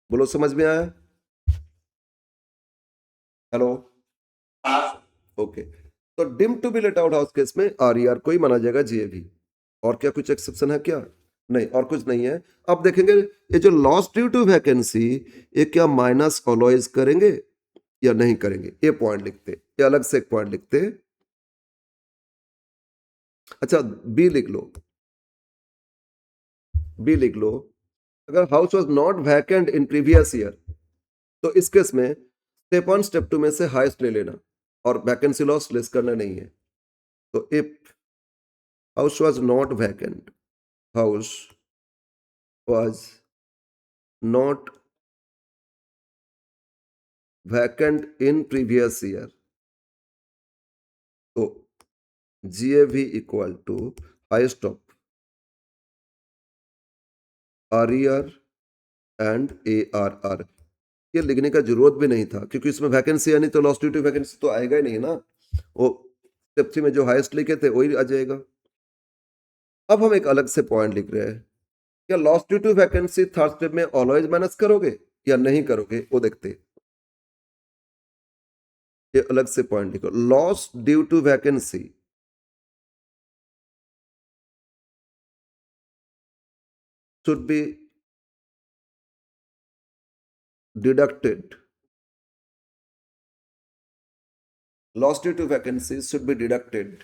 बोलो समझ में आया, हेलो, हाँ, ओके। तो deem to be let out house case में RER को ही माना जाएगा GAV। और क्या कुछ एक्सेप्शन है क्या, नहीं, और कुछ नहीं है। अब देखेंगे ये जो लॉस ड्यू टू वैकेंसी, ये क्या माइनस ऑलवेज करेंगे या नहीं करेंगे, ये पॉइंट लिखते, ये अलग से एक पॉइंट लिखते। अच्छा, बी लिख लो, बी लिख लो, अगर house was not vacant in previous year, तो इस केस में स्टेप 1 स्टेप 2 में से हाईएस्ट ले लेना, और वैकेंसी लॉस लेस करना नहीं है। तो if house was not vacant, house was not vacant in previous year. तो GAV equal to highest of RER and ARR. ये लिखने का जरूरत भी नहीं था क्योंकि इसमें वैकेंसी यानी तो लॉस्ट ड्यू टू वैकेंसी तो आएगा ही नहीं ना, वो स्टेप 3 में जो हाईएस्ट लिखे थे वही आ जाएगा। अब हम एक अलग से पॉइंट लिख रहे हैं, क्या lost due to vacancy third step में ऑलवेज माइनस करोगे या नहीं करोगे, वो देखते हैं। ये अलग से पॉइंट लिखो, loss due to vacancy should be deducted. Loss due to vacancy should be deducted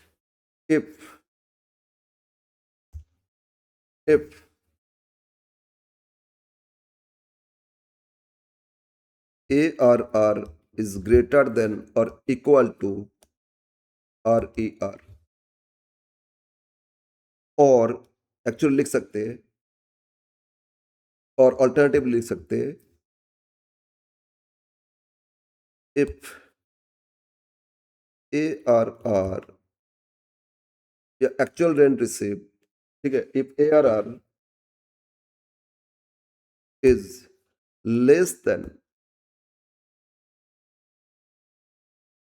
if ARR is greater than or equal to RER, और एक्चुअली लिख सकते हैं और ऑल्टरनेटिव लिख सकते हैं, if ARR या एक्चुअल रेंट रिसीव, ठीक है, if ARR is less than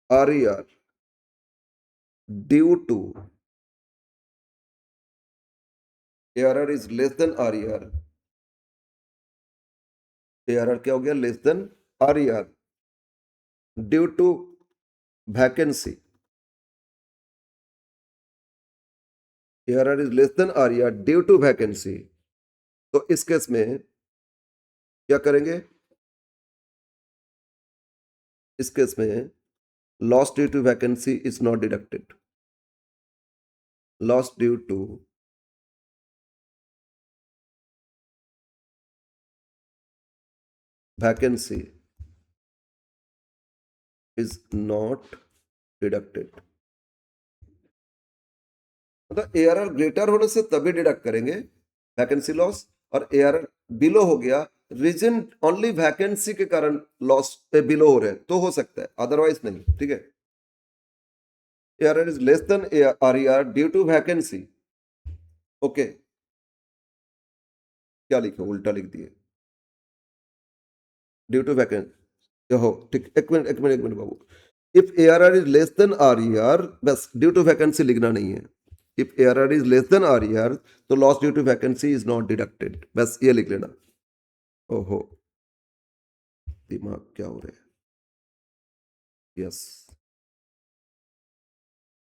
RER due to ARR is less than RER, ARR क्या हो गया, less than RER due to vacancy, ARR is less than RER due to vacancy, तो इस case में क्या करेंगे, इस केस में loss due to vacancy is not deducted, loss due to vacancy is not deducted. मतलब ARR ग्रेटर होने से तभी डिडक्ट करेंगे वैकेंसी लॉस, और ARR बिलो हो गया, रीजन ओनली वैकेंसी के कारण लॉस पे बिलो हो रहे हैं तो हो सकता है, अदरवाइज नहीं, ठीक है। ARR is less than RER due to vacancy, okay, क्या लिखे, उल्टा लिख दिए, ड्यू टू वैकेंसी हो, ठीक, एक मिनट बाबू, if ARR is less than RER, बस ड्यू टू वैकेंसी लिखना नहीं है, if ARR is less than RER तो loss due to vacancy is not deducted, बस ये लिख लेना। ओहो, दिमाग क्या हो रहा है, yes,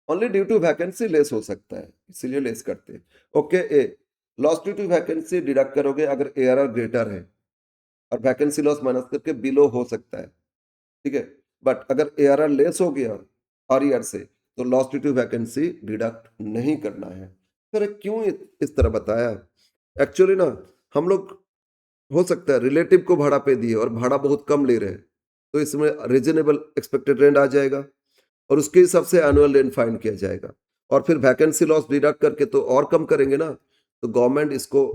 only due to vacancy less हो सकता है, इसीलिए लेस करते हैं, okay. A loss due to vacancy deduct करोगे अगर ARR ग्रेटर है, और वैकेंसी लॉस माइनस करके बिलो हो सकता है, ठीक है, बट अगर ARR लेस हो गया RER से तो loss due to vacancy deduct नहीं करना है। सर क्यों इस तरह बताया, एक्चुअली ना हम लोग हो सकता है रिलेटिव को भाड़ा पे दिए और भाड़ा बहुत कम ले रहे हैं, तो इसमें रीजनेबल एक्सपेक्टेड रेंट आ जाएगा और उसके हिसाब से एनुअल रेंट फाइंड किया जाएगा, और फिर वैकेंसी लॉस डिडक्ट करके तो और कम करेंगे ना, तो गवर्नमेंट इसको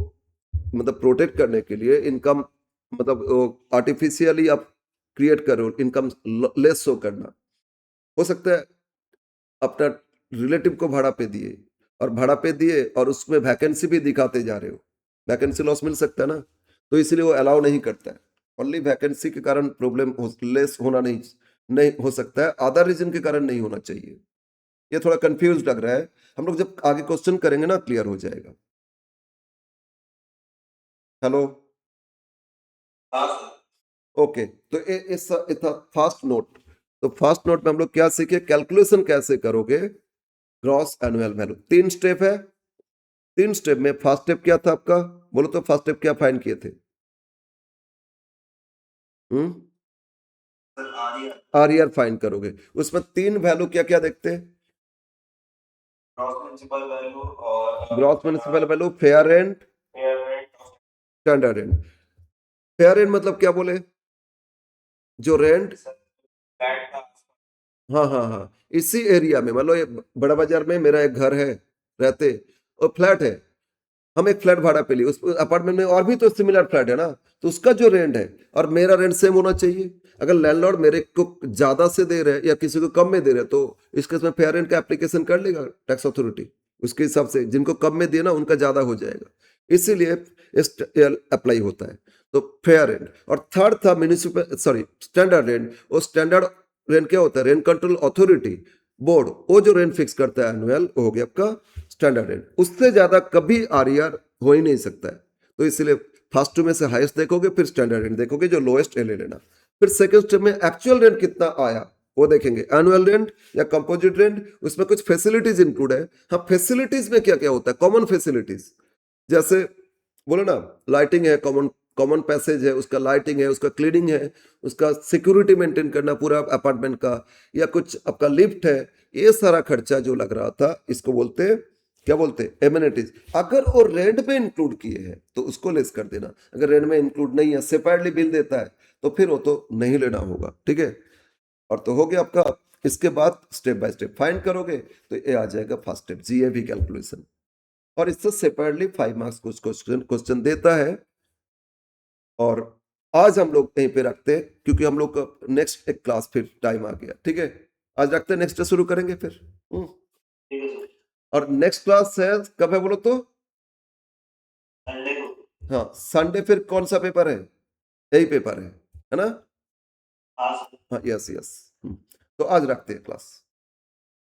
मतलब प्रोटेक्ट करने के लिए इनकम मतलब आर्टिफिशियली आप क्रिएट करो इनकम लेस शो करना, हो सकता है अपना रिलेटिव को भाड़ा पे दिए और भाड़ा पे दिए और उसमें वैकेंसी भी दिखाते जा रहे हो, वैकेंसी लॉस मिल सकता है ना, तो इसलिए वो अलाउ नहीं करता है, ओनली वैकेंसी के कारण प्रॉब्लम लेस होना नहीं हो सकता है, अदर रीजन के कारण नहीं होना चाहिए। ये थोड़ा कंफ्यूज लग रहा है, हम लोग जब आगे क्वेश्चन करेंगे ना क्लियर हो जाएगा। हेलो, हाँ सर, ओके, तो इस फास्ट नोट, तो फास्ट नोट में हम लोग क्या सीखे, कैलकुलेशन कैसे करोगे ग्रॉस एनुअल वैल्यू, 3 स्टेप है, 3 स्टेप में फर्स्ट स्टेप क्या था आपका, बोलो तो फर्स्ट स्टेप क्या फाइंड किए थे, सर RER RER फाइंड करोगे, उसमें 3 वैल्यू क्या क्या देखते हैं, ग्रॉस म्युनिसिपल वैल्यू और gross municipal value, fair rent, fair rent, standard rent. Fair rent मतलब क्या बोले, जो रेंट, फ्लैट था, हाँ हाँ हाँ, इसी एरिया में मान लो ये बड़ा बाजार में मेरा एक घर है रहते और फ्लैट है, हम एक फ्लैट भाड़ा पे लिए, उस अपार्टमेंट में और भी तो सिमिलर फ्लैट है ना, तो उसका जो रेंट है और मेरा रेंट सेम होना चाहिए। अगर लैंडलॉर्ड मेरे को ज्यादा से दे रहे हैं या किसी को कम में दे रहे हैं, तो इस केस में फेयर रेंट का एप्लीकेशन कर लेगा टैक्स अथॉरिटी, उसके हिसाब से जिनको कम में दिए ना उनका ज्यादा हो जाएगा, इसीलिए अप्लाई होता है। तो फेयर रेंट। और थर्ड था म्यूनिसिपल स्टैंडर्ड रेंट। वो स्टैंडर्ड रेंट क्या होता है? रेंट कंट्रोल अथॉरिटी बोर्ड, वो जो रेंट फिक्स करता है एनुअल, वो हो गया आपका स्टैंडर्ड रेंट। उससे ज्यादा कभी आरईआर हो ही नहीं सकता है, तो इसलिए फर्स्ट टू में से हाईएस्ट देखोगे, फिर स्टैंडर्ड रेंट देखोगे, जो लोएस्ट ले लेना। फिर सेकंड स्टेप में एक्चुअल रेंट कितना आया वो देखेंगे, एनुअल रेंट या कंपोजिट रेंट, उसमें कुछ फैसिलिटीज इंक्लूड है। हाँ, फैसिलिटीज में क्या क्या होता है? कॉमन फैसिलिटीज, जैसे बोलो ना, लाइटिंग है, कॉमन कॉमन पैसेज है, उसका लाइटिंग है, उसका क्लीनिंग है, उसका सिक्योरिटी मेंटेन करना पूरा अपार्टमेंट का, या कुछ आपका लिफ्ट है, ये सारा खर्चा जो लग रहा था, इसको बोलते हैं, क्या बोलते हैं? एमिनिटीज। अगर वो रेंट में इंक्लूड किए हैं तो उसको लेस कर देना, अगर रेंट में इंक्लूड नहीं है, सेपरेटली बिल देता है, तो फिर वो तो नहीं लेना होगा, ठीक है। और तो हो गया आपका। इसके बाद स्टेप बाय स्टेप फाइंड करोगे तो ये आ जाएगा फर्स्ट स्टेप, जीएवी कैलकुलेशन। और इससे सेपरेटली 5 मार्क्स कुछ क्वेश्चन देता है। और आज हम लोग यहीं पे रखते हैं, क्योंकि हम लोग का नेक्स्ट एक क्लास फिर टाइम आ गया, ठीक है। आज रखते हैं, नेक्स्ट डे शुरू करेंगे फिर। ठीक है सर। और नेक्स्ट क्लास है कब है बोलो तो? संडे को। हाँ, संडे। फिर कौन सा पेपर है? यही पेपर है ना? हाँ सर। हाँ, यस यस। तो आज रखते हैं क्लास।